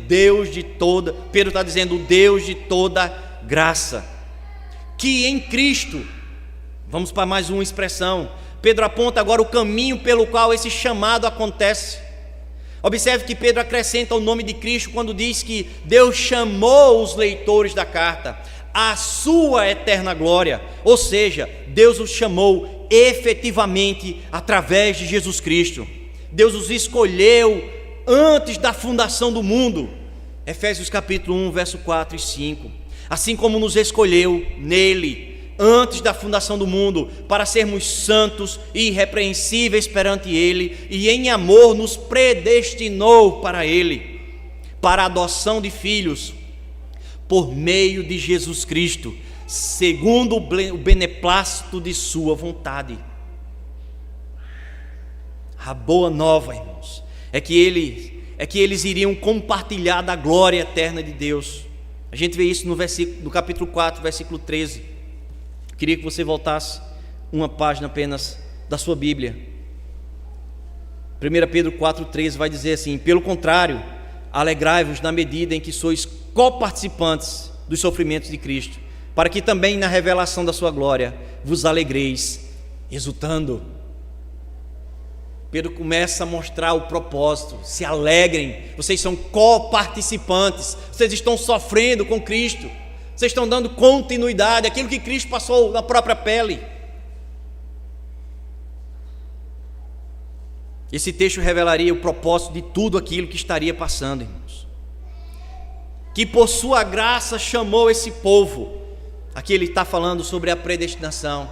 Pedro está dizendo, o Deus de toda graça, que em Cristo, vamos para mais uma expressão, Pedro aponta agora o caminho pelo qual esse chamado acontece. Observe que Pedro acrescenta o nome de Cristo quando diz que Deus chamou os leitores da carta à sua eterna glória, ou seja, Deus os chamou efetivamente através de Jesus Cristo. Deus os escolheu antes da fundação do mundo. Efésios capítulo 1, verso 4 e 5. Assim como nos escolheu nele antes da fundação do mundo, para sermos santos e irrepreensíveis perante Ele, e em amor nos predestinou para Ele, para a adoção de filhos, por meio de Jesus Cristo, segundo o beneplácito de sua vontade. A boa nova, irmãos, é que eles iriam compartilhar da glória eterna de Deus. A gente vê isso no capítulo 4, versículo 13. Queria que você voltasse uma página apenas da sua Bíblia. 1 Pedro 4,13 vai dizer assim: pelo contrário, alegrai-vos na medida em que sois coparticipantes dos sofrimentos de Cristo, para que também na revelação da sua glória vos alegreis, exultando. Pedro começa a mostrar o propósito: se alegrem, vocês são coparticipantes, vocês estão sofrendo com Cristo, vocês estão dando continuidade àquilo que Cristo passou na própria pele. Esse texto revelaria o propósito de tudo aquilo que estaria passando, irmãos. Que por sua graça chamou esse povo. Aqui ele está falando sobre a predestinação.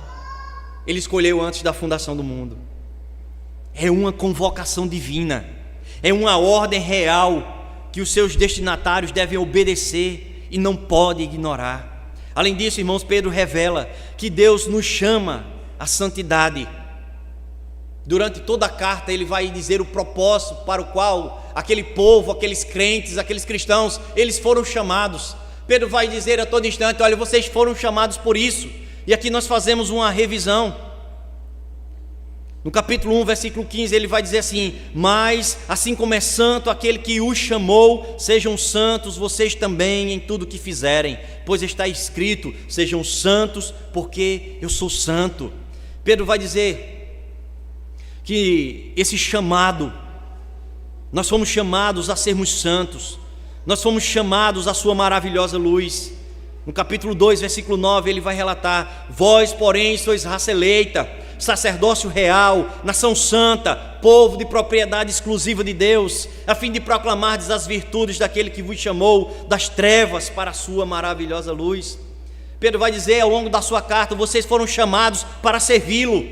Ele escolheu antes da fundação do mundo. É uma convocação divina, é uma ordem real que os seus destinatários devem obedecer e não pode ignorar. Além disso, irmãos, Pedro revela que Deus nos chama à santidade. Durante toda a carta ele vai dizer o propósito para o qual aquele povo, aqueles crentes, aqueles cristãos, eles foram chamados. Pedro vai dizer a todo instante: olha, vocês foram chamados por isso. E aqui nós fazemos uma revisão. No capítulo 1, versículo 15, ele vai dizer assim: mas assim como é santo aquele que os chamou, sejam santos vocês também em tudo que fizerem, pois está escrito: sejam santos porque eu sou santo. Pedro vai dizer que esse chamado, nós fomos chamados a sermos santos, nós fomos chamados à sua maravilhosa luz. No capítulo 2, versículo 9, ele vai relatar: vós, porém, sois raça eleita, sacerdócio real, nação santa, povo de propriedade exclusiva de Deus, a fim de proclamardes as virtudes daquele que vos chamou das trevas para a sua maravilhosa luz. Pedro vai dizer ao longo da sua carta: vocês foram chamados para servi-lo.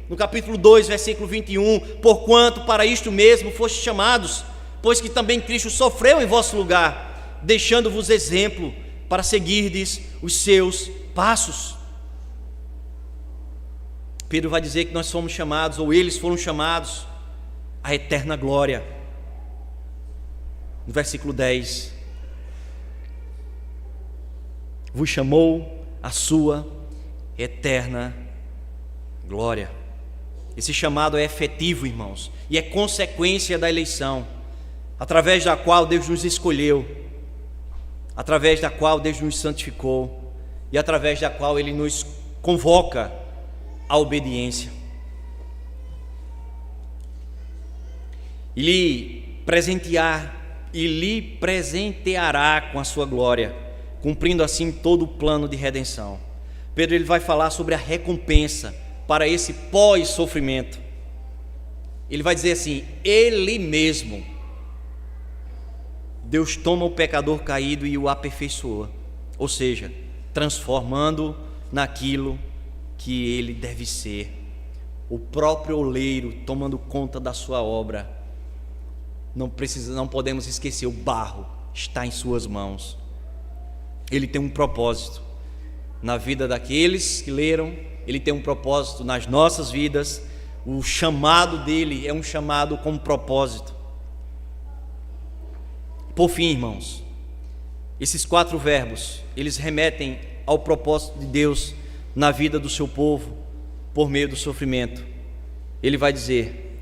No capítulo 2, versículo 21, porquanto para isto mesmo fostes chamados, pois que também Cristo sofreu em vosso lugar, deixando-vos exemplo para seguirdes os seus passos. Pedro vai dizer que nós fomos chamados, ou eles foram chamados, à eterna glória. No versículo 10, vos chamou a sua eterna glória. Esse chamado é efetivo, irmãos, e é consequência da eleição, através da qual Deus nos escolheu, através da qual Deus nos santificou e através da qual Ele nos convoca à obediência. E lhe presenteará com a sua glória, cumprindo assim todo o plano de redenção. Pedro ele vai falar sobre a recompensa para esse pós-sofrimento. Ele vai dizer assim: Ele mesmo, Deus toma o pecador caído e o aperfeiçoa, ou seja, transformando naquilo que ele deve ser, o próprio oleiro tomando conta da sua obra. Não podemos esquecer, o barro está em suas mãos. Ele tem um propósito na vida daqueles que leram, ele tem um propósito nas nossas vidas. O chamado dele é um chamado com propósito. Por fim, irmãos, esses 4 verbos, eles remetem ao propósito de Deus na vida do seu povo, por meio do sofrimento. Ele vai dizer: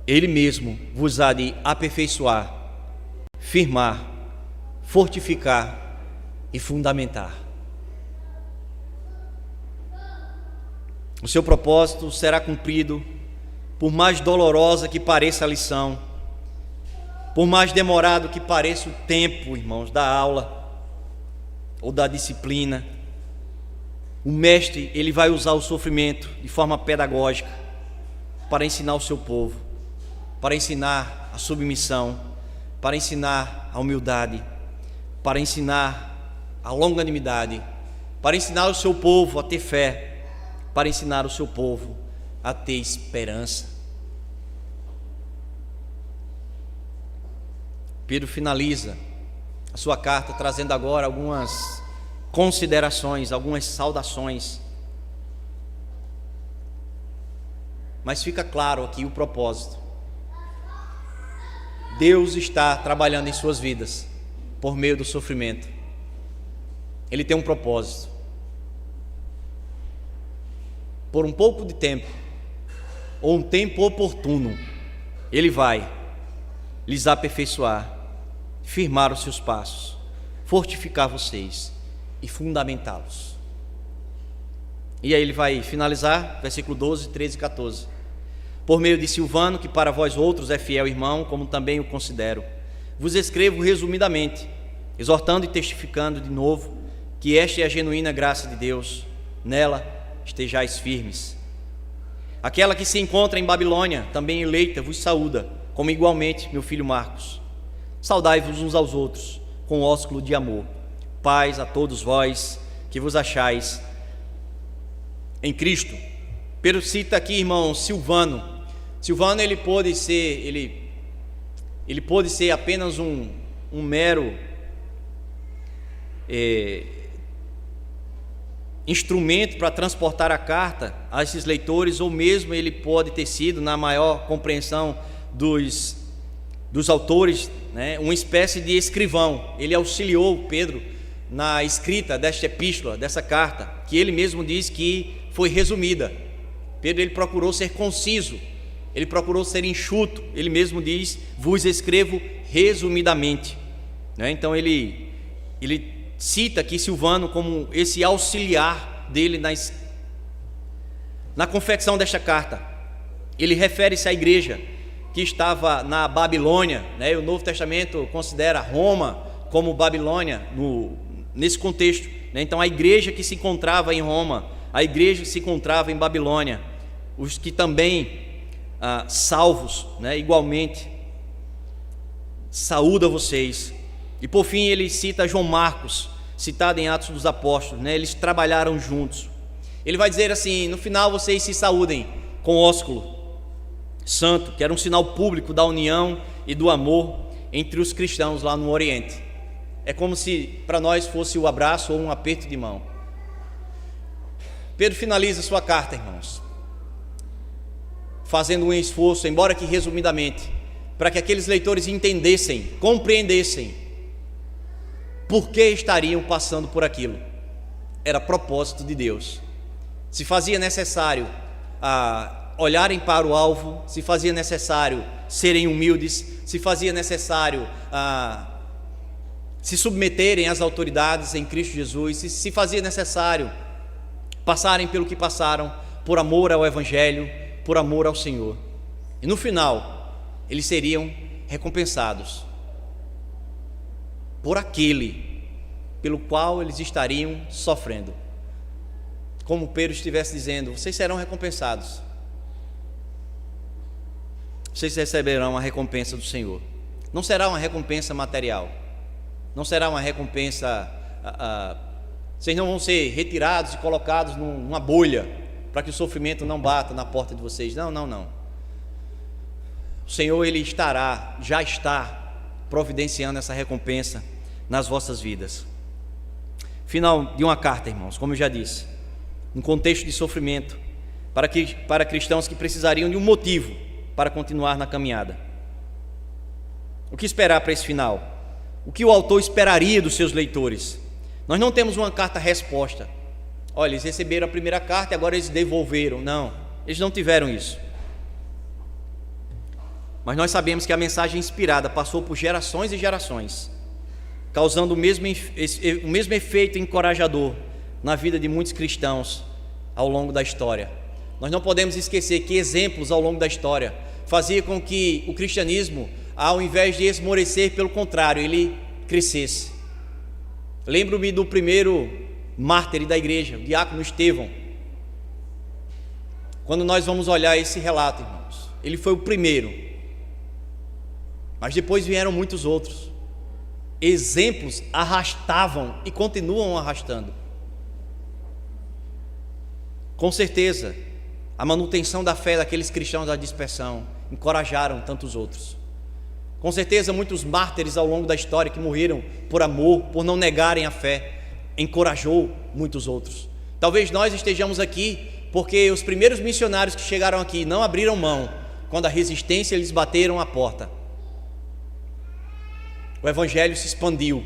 Ele mesmo vos há de aperfeiçoar, firmar, fortificar e fundamentar. O seu propósito será cumprido, por mais dolorosa que pareça a lição, por mais demorado que pareça o tempo, irmãos, da aula ou da disciplina. O mestre, ele vai usar o sofrimento de forma pedagógica para ensinar o seu povo, para ensinar a submissão, para ensinar a humildade, para ensinar a longanimidade, para ensinar o seu povo a ter fé, para ensinar o seu povo a ter esperança. Pedro finaliza a sua carta trazendo agora algumas considerações, algumas saudações. Mas fica claro aqui o propósito. Deus está trabalhando em suas vidas por meio do sofrimento. Ele tem um propósito. Por um pouco de tempo, ou um tempo oportuno, Ele vai lhes aperfeiçoar, firmar os seus passos, fortificar vocês e fundamentá-los. E aí ele vai finalizar, versículo 12, 13 e 14. Por meio de Silvano, que para vós outros é fiel irmão, como também o considero, vos escrevo resumidamente, exortando e testificando de novo que esta é a genuína graça de Deus, nela estejais firmes. Aquela que se encontra em Babilônia, também eleita, vos saúda, como igualmente meu filho Marcos. Saudai-vos uns aos outros, com ósculo de amor. Paz a todos vós que vos achais em Cristo. Pedro cita aqui, irmão, Silvano. Silvano, ele pôde ser apenas um mero instrumento para transportar a carta a esses leitores, ou mesmo ele pode ter sido, na maior compreensão dos autores, né, uma espécie de escrivão. Ele auxiliou Pedro na escrita desta epístola, dessa carta, que ele mesmo diz que foi resumida. Pedro ele procurou ser conciso, ele procurou ser enxuto. Ele mesmo diz: vos escrevo resumidamente, né? Então ele cita aqui Silvano como esse auxiliar dele na confecção desta carta. Ele refere-se à igreja que estava na Babilônia, né? O Novo Testamento considera Roma como Babilônia nesse contexto, né? Então a igreja que se encontrava em Roma, a igreja que se encontrava em Babilônia, os que também salvos, né? Igualmente saúda vocês. E por fim ele cita João Marcos, citado em Atos dos Apóstolos, né? Eles trabalharam juntos. Ele vai dizer assim: no final vocês se saúdem com ósculo santo, que era um sinal público da união e do amor entre os cristãos lá no Oriente. É como se para nós fosse o abraço ou um aperto de mão. Pedro finaliza sua carta, irmãos, fazendo um esforço, embora que resumidamente, para que aqueles leitores entendessem, compreendessem por que estariam passando por aquilo. Era propósito de Deus. Se fazia necessário olharem para o alvo, se fazia necessário serem humildes, se fazia necessário se submeterem às autoridades em Cristo Jesus, se fazia necessário passarem pelo que passaram, por amor ao Evangelho, por amor ao Senhor. E no final, eles seriam recompensados por aquele pelo qual eles estariam sofrendo. Como Pedro estivesse dizendo: vocês serão recompensados. Vocês receberão a recompensa do Senhor. Não será uma recompensa material, não será uma recompensa, vocês não vão ser retirados e colocados numa bolha para que o sofrimento não bata na porta de vocês. Não. O Senhor ele já está providenciando essa recompensa nas vossas vidas. Final de uma carta, irmãos, como eu já disse, um contexto de sofrimento para cristãos que precisariam de um motivo para continuar na caminhada. O que esperar para esse final? O que o autor esperaria dos seus leitores? Nós não temos uma carta-resposta. Olha, eles receberam a primeira carta e agora eles devolveram. Não, eles não tiveram isso. Mas nós sabemos que a mensagem inspirada passou por gerações e gerações, causando o mesmo efeito encorajador na vida de muitos cristãos ao longo da história. Nós não podemos esquecer que exemplos ao longo da história faziam com que o cristianismo, ao invés de esmorecer, pelo contrário, ele crescesse. Lembro-me do primeiro mártir da igreja, o diácono Estevão. Quando nós vamos olhar esse relato, irmãos, ele foi o primeiro, mas depois vieram muitos outros. Exemplos arrastavam e continuam arrastando. Com certeza, a manutenção da fé daqueles cristãos da dispersão encorajaram tantos outros. Com certeza, muitos mártires ao longo da história que morreram por amor, por não negarem a fé, encorajou muitos outros. Talvez nós estejamos aqui porque os primeiros missionários que chegaram aqui não abriram mão quando a resistência lhes bateram a porta. O Evangelho se expandiu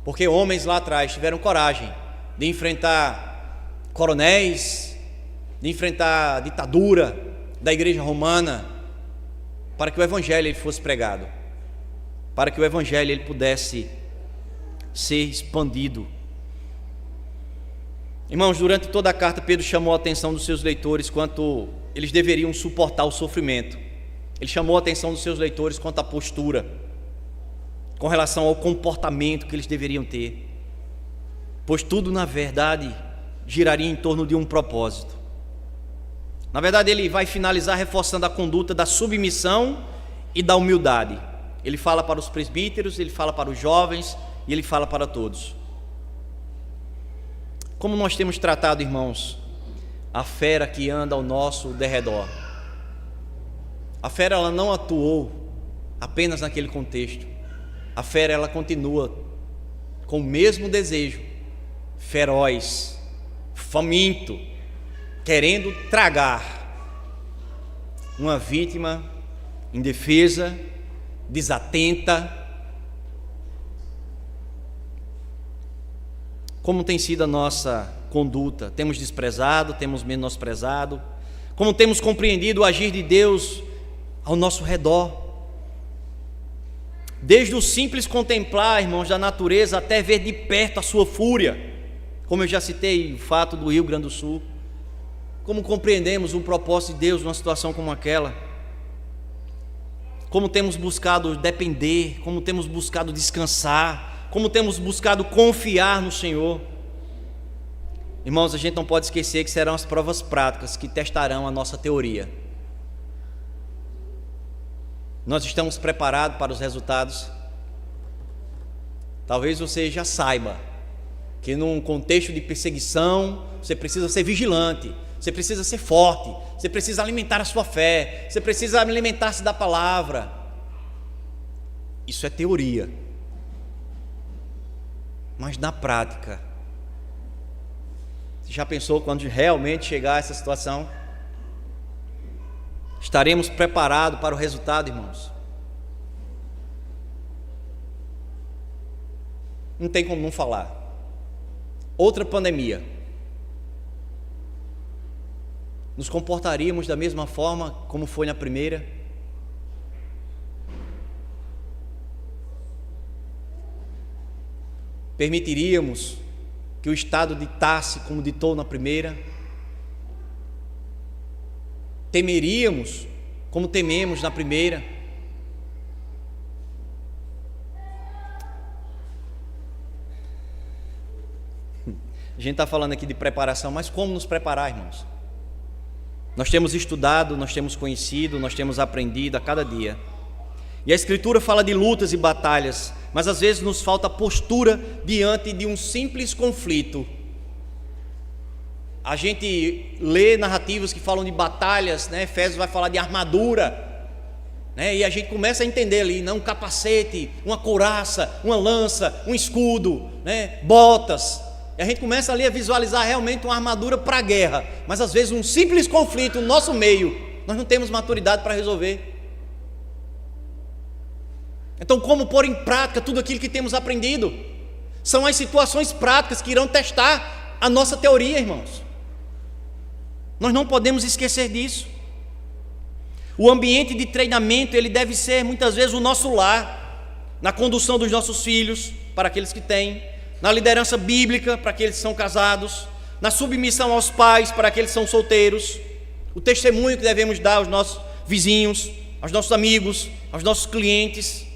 porque homens lá atrás tiveram coragem de enfrentar coronéis, de enfrentar a ditadura da igreja romana, para que o Evangelho ele fosse pregado, para que o Evangelho ele pudesse ser expandido. Irmãos, durante toda a carta, Pedro chamou a atenção dos seus leitores quanto eles deveriam suportar o sofrimento. Ele chamou a atenção dos seus leitores quanto à postura, com relação ao comportamento que eles deveriam ter, pois tudo, na verdade, giraria em torno de um propósito. Na verdade, ele vai finalizar reforçando a conduta da submissão e da humildade. Ele fala para os presbíteros, ele fala para os jovens e ele fala para todos. Como nós temos tratado, irmãos, a fera que anda ao nosso derredor? A fera ela não atuou apenas naquele contexto. A fera ela continua com o mesmo desejo, feroz, faminto, querendo tragar uma vítima indefesa, desatenta. Como tem sido a nossa conduta? Temos desprezado, temos menosprezado, como temos compreendido o agir de Deus ao nosso redor. Desde o simples contemplar, irmãos, da natureza, até ver de perto a sua fúria, como eu já citei o fato do Rio Grande do Sul. Como compreendemos o propósito de Deus numa situação como aquela? Como temos buscado depender, como temos buscado descansar, como temos buscado confiar no Senhor. Irmãos, a gente não pode esquecer que serão as provas práticas que testarão a nossa teoria. Nós estamos preparados para os resultados? Talvez você já saiba que num contexto de perseguição, você precisa ser vigilante, você precisa ser forte, você precisa alimentar a sua fé, você precisa alimentar-se da palavra. Isso é teoria. Mas na prática, você já pensou quando realmente chegar a essa situação? Estaremos preparados para o resultado, irmãos? Não tem como não falar. Outra pandemia. Nos comportaríamos da mesma forma como foi na primeira? Permitiríamos que o Estado ditasse como ditou na primeira? Temeríamos como tememos na primeira? A gente está falando aqui de preparação, mas como nos preparar, irmãos? Nós temos estudado, nós temos conhecido, nós temos aprendido a cada dia. E a Escritura fala de lutas e batalhas, mas às vezes nos falta postura diante de um simples conflito. A gente lê narrativas que falam de batalhas, né? Efésios vai falar de armadura, né? E a gente começa a entender ali, não, um capacete, uma couraça, uma lança, um escudo, né? Botas. E a gente começa ali a visualizar realmente uma armadura para a guerra, mas às vezes um simples conflito no nosso meio, nós não temos maturidade para resolver. Então, como pôr em prática tudo aquilo que temos aprendido? São as situações práticas que irão testar a nossa teoria, irmãos. Nós não podemos esquecer disso. O ambiente de treinamento, ele deve ser muitas vezes o nosso lar, na condução dos nossos filhos, para aqueles que têm, na liderança bíblica, para aqueles que são casados, na submissão aos pais, para aqueles que são solteiros, o testemunho que devemos dar aos nossos vizinhos, aos nossos amigos, aos nossos clientes.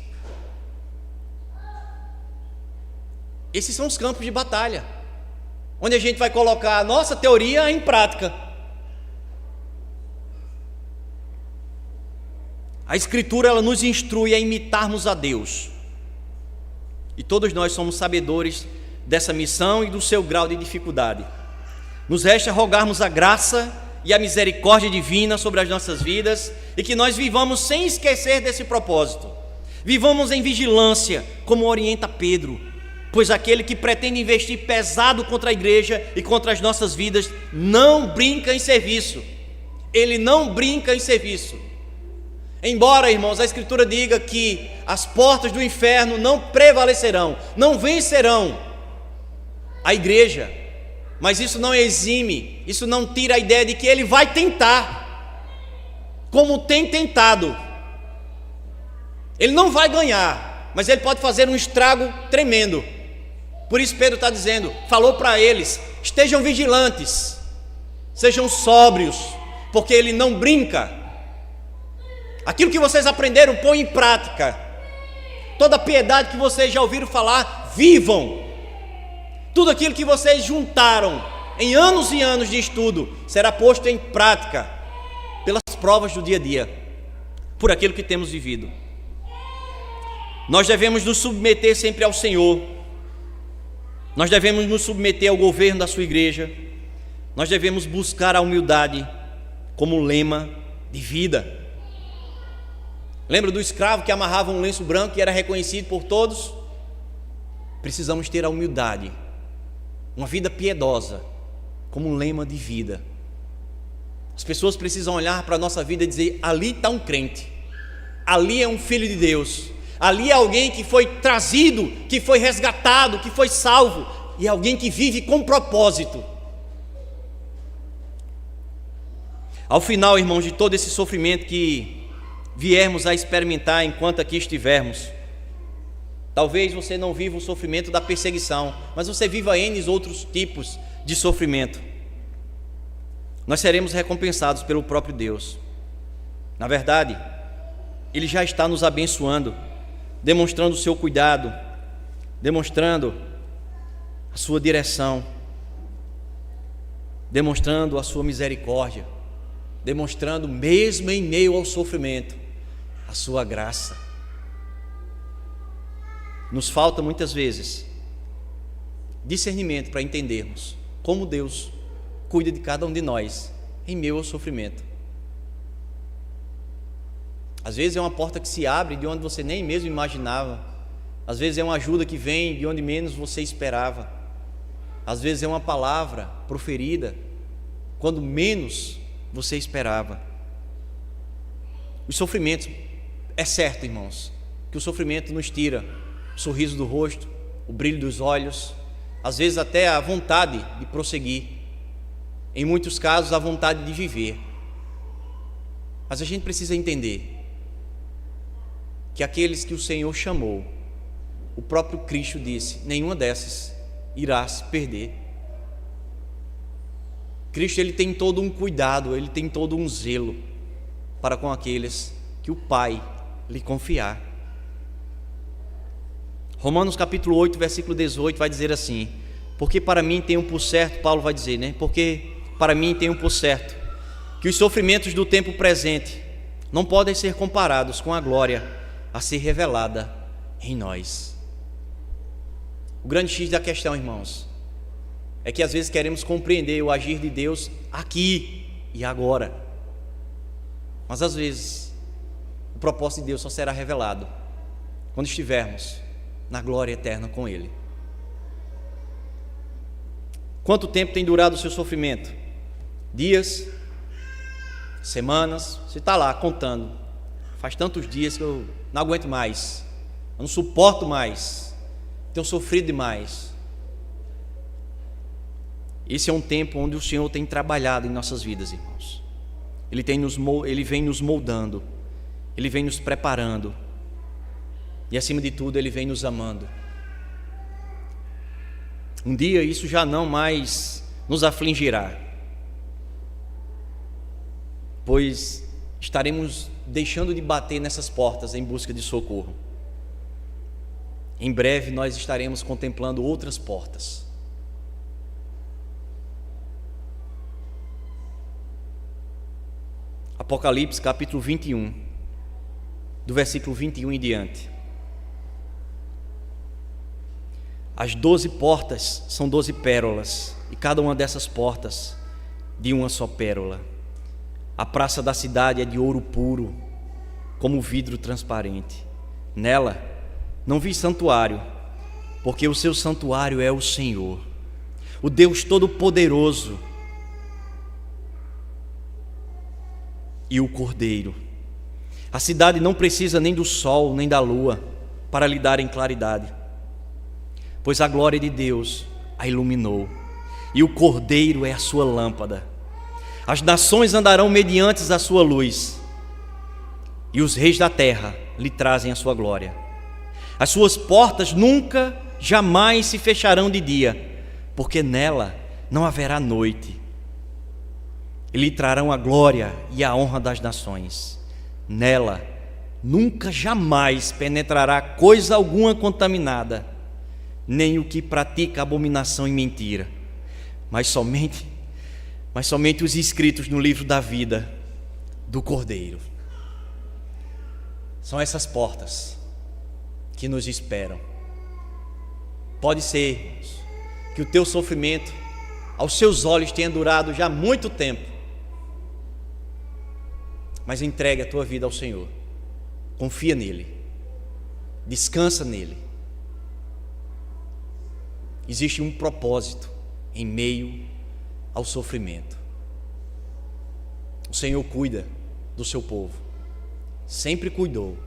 Esses são os campos de batalha, onde a gente vai colocar a nossa teoria em prática. A Escritura, ela nos instrui a imitarmos a Deus, e todos nós somos sabedores dessa missão e do seu grau de dificuldade. Nos resta rogarmos a graça e a misericórdia divina sobre as nossas vidas, e que nós vivamos sem esquecer desse propósito. Vivamos em vigilância, como orienta Pedro, pois aquele que pretende investir pesado contra a igreja e contra as nossas vidas não brinca em serviço. Ele não brinca em serviço. Embora, irmãos, a Escritura diga que as portas do inferno não prevalecerão, não vencerão a igreja, mas isso não exime, isso não tira a ideia de que ele vai tentar, como tem tentado. Ele não vai ganhar, mas ele pode fazer um estrago tremendo. Por isso Pedro está dizendo, falou para eles, estejam vigilantes, sejam sóbrios, porque ele não brinca. Aquilo que vocês aprenderam, põe em prática. Toda a piedade que vocês já ouviram falar, vivam. Tudo aquilo que vocês juntaram em anos e anos de estudo, será posto em prática pelas provas do dia a dia, por aquilo que temos vivido. Nós devemos nos submeter sempre ao Senhor. Nós devemos nos submeter ao governo da sua igreja. Nós devemos buscar a humildade como lema de vida. Lembra do escravo que amarrava um lenço branco e era reconhecido por todos? Precisamos ter a humildade, uma vida piedosa, como um lema de vida. As pessoas precisam olhar para a nossa vida e dizer, ali está um crente, ali é um filho de Deus, ali é alguém que foi trazido, que foi resgatado, que foi salvo, e é alguém que vive com propósito. Ao final, irmãos, de todo esse sofrimento que viermos a experimentar enquanto aqui estivermos, talvez você não viva o sofrimento da perseguição, mas você viva N outros tipos de sofrimento. Nós seremos recompensados pelo próprio Deus. Na verdade, Ele já está nos abençoando, demonstrando o seu cuidado, demonstrando a sua direção, demonstrando a sua misericórdia, demonstrando, mesmo em meio ao sofrimento, a sua graça. Nos falta muitas vezes discernimento para entendermos como Deus cuida de cada um de nós em meio ao sofrimento. Às vezes é uma porta que se abre de onde você nem mesmo imaginava. Às vezes é uma ajuda que vem de onde menos você esperava. Às vezes é uma palavra proferida quando menos você esperava. Os sofrimentos, é certo, irmãos, que o sofrimento nos tira o sorriso do rosto, o brilho dos olhos, às vezes até a vontade de prosseguir, em muitos casos a vontade de viver. Mas a gente precisa entender que aqueles que o Senhor chamou, o próprio Cristo disse, nenhuma dessas irá se perder. Cristo, ele tem todo um cuidado, ele tem todo um zelo para com aqueles que o Pai lhe confiar. Romanos capítulo 8, versículo 18 vai dizer assim: porque para mim tenho por certo, Paulo vai dizer, né? Porque para mim tenho por certo que os sofrimentos do tempo presente não podem ser comparados com a glória a ser revelada em nós. O grande X da questão, irmãos, é que às vezes queremos compreender o agir de Deus aqui e agora, mas às vezes o propósito de Deus só será revelado quando estivermos na glória eterna com Ele. Quanto tempo tem durado o seu sofrimento? Dias? Semanas? Você está lá contando, faz tantos dias que eu não aguento mais, eu não suporto mais, tenho sofrido demais. Esse é um tempo onde o Senhor tem trabalhado em nossas vidas, irmãos. Ele vem nos moldando, Ele vem nos preparando, e acima de tudo Ele vem nos amando. Um dia isso já não mais nos afligirá, pois estaremos deixando de bater nessas portas em busca de socorro. Em breve nós estaremos contemplando outras portas. Apocalipse capítulo 21, do versículo 21 em diante. As 12 portas são 12 pérolas, e cada uma dessas portas de uma só pérola. A praça da cidade é de ouro puro, como vidro transparente. Nela não vi santuário, porque o seu santuário é o Senhor, o Deus Todo-Poderoso, e o Cordeiro. A cidade não precisa nem do sol nem da lua para lhe darem claridade, pois a glória de Deus a iluminou, e o Cordeiro é a sua lâmpada. As nações andarão mediante a sua luz, e os reis da terra lhe trazem a sua glória. As suas portas nunca, jamais se fecharão de dia, porque nela não haverá noite. E lhe trarão a glória e a honra das nações. Nela nunca, jamais penetrará coisa alguma contaminada, nem o que pratica abominação e mentira, mas somente os inscritos no livro da vida do Cordeiro. São essas portas que nos esperam. Pode ser que o teu sofrimento aos seus olhos tenha durado já muito tempo, mas entregue a tua vida ao Senhor, confia nele, descansa nele. Existe um propósito em meio ao sofrimento. O Senhor cuida do seu povo, sempre cuidou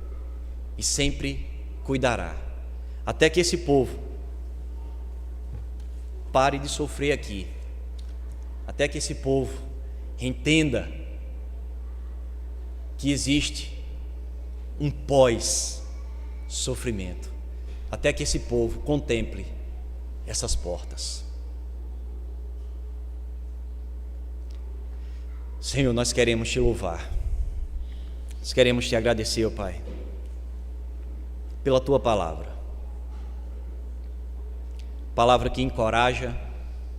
e sempre cuidará, até que esse povo pare de sofrer aqui, até que esse povo entenda que existe um pós-sofrimento, até que esse povo contemple essas portas. Senhor, nós queremos te louvar, nós queremos te agradecer, ó Pai, pela tua palavra, palavra que encoraja,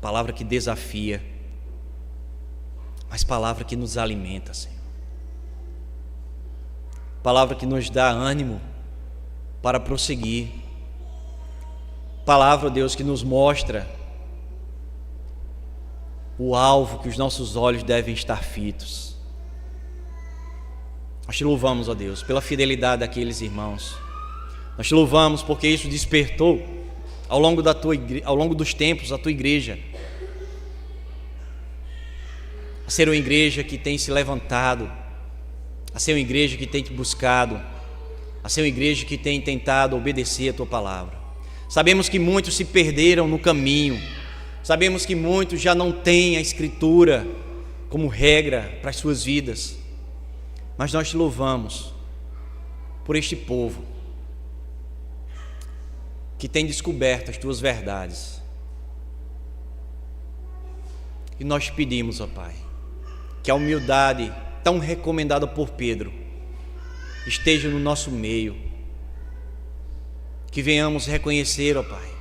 palavra que desafia, mas palavra que nos alimenta, Senhor, palavra que nos dá ânimo para prosseguir, palavra, Deus, que nos mostra o alvo que os nossos olhos devem estar fitos. Nós te louvamos, ó Deus, pela fidelidade daqueles irmãos. Nós te louvamos porque isso despertou ao longo dos tempos a tua igreja a ser uma igreja que tem se levantado, a ser uma igreja que tem te buscado, a ser uma igreja que tem tentado obedecer a tua palavra. Sabemos que muitos se perderam no caminho, sabemos que muitos já não têm a Escritura como regra para as suas vidas, mas nós te louvamos por este povo que tem descoberto as tuas verdades, e nós te pedimos, ó Pai, que a humildade tão recomendada por Pedro esteja no nosso meio, que venhamos reconhecer, ó Pai,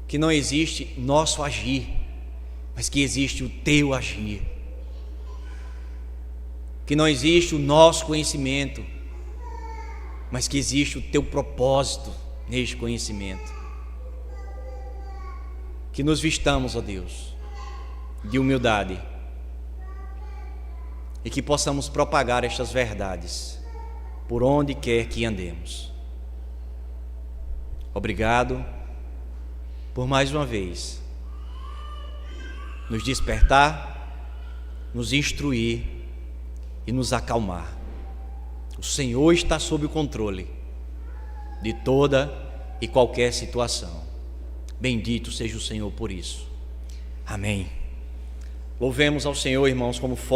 que não existe nosso agir, mas que existe o teu agir, que não existe o nosso conhecimento, mas que existe o teu propósito neste conhecimento. Que nos vistamos, ó Deus, de humildade, e que possamos propagar estas verdades por onde quer que andemos. Obrigado por mais uma vez nos despertar, nos instruir e nos acalmar. O Senhor está sob o controle de toda e qualquer situação. Bendito seja o Senhor por isso. Amém. Louvemos ao Senhor, irmãos, como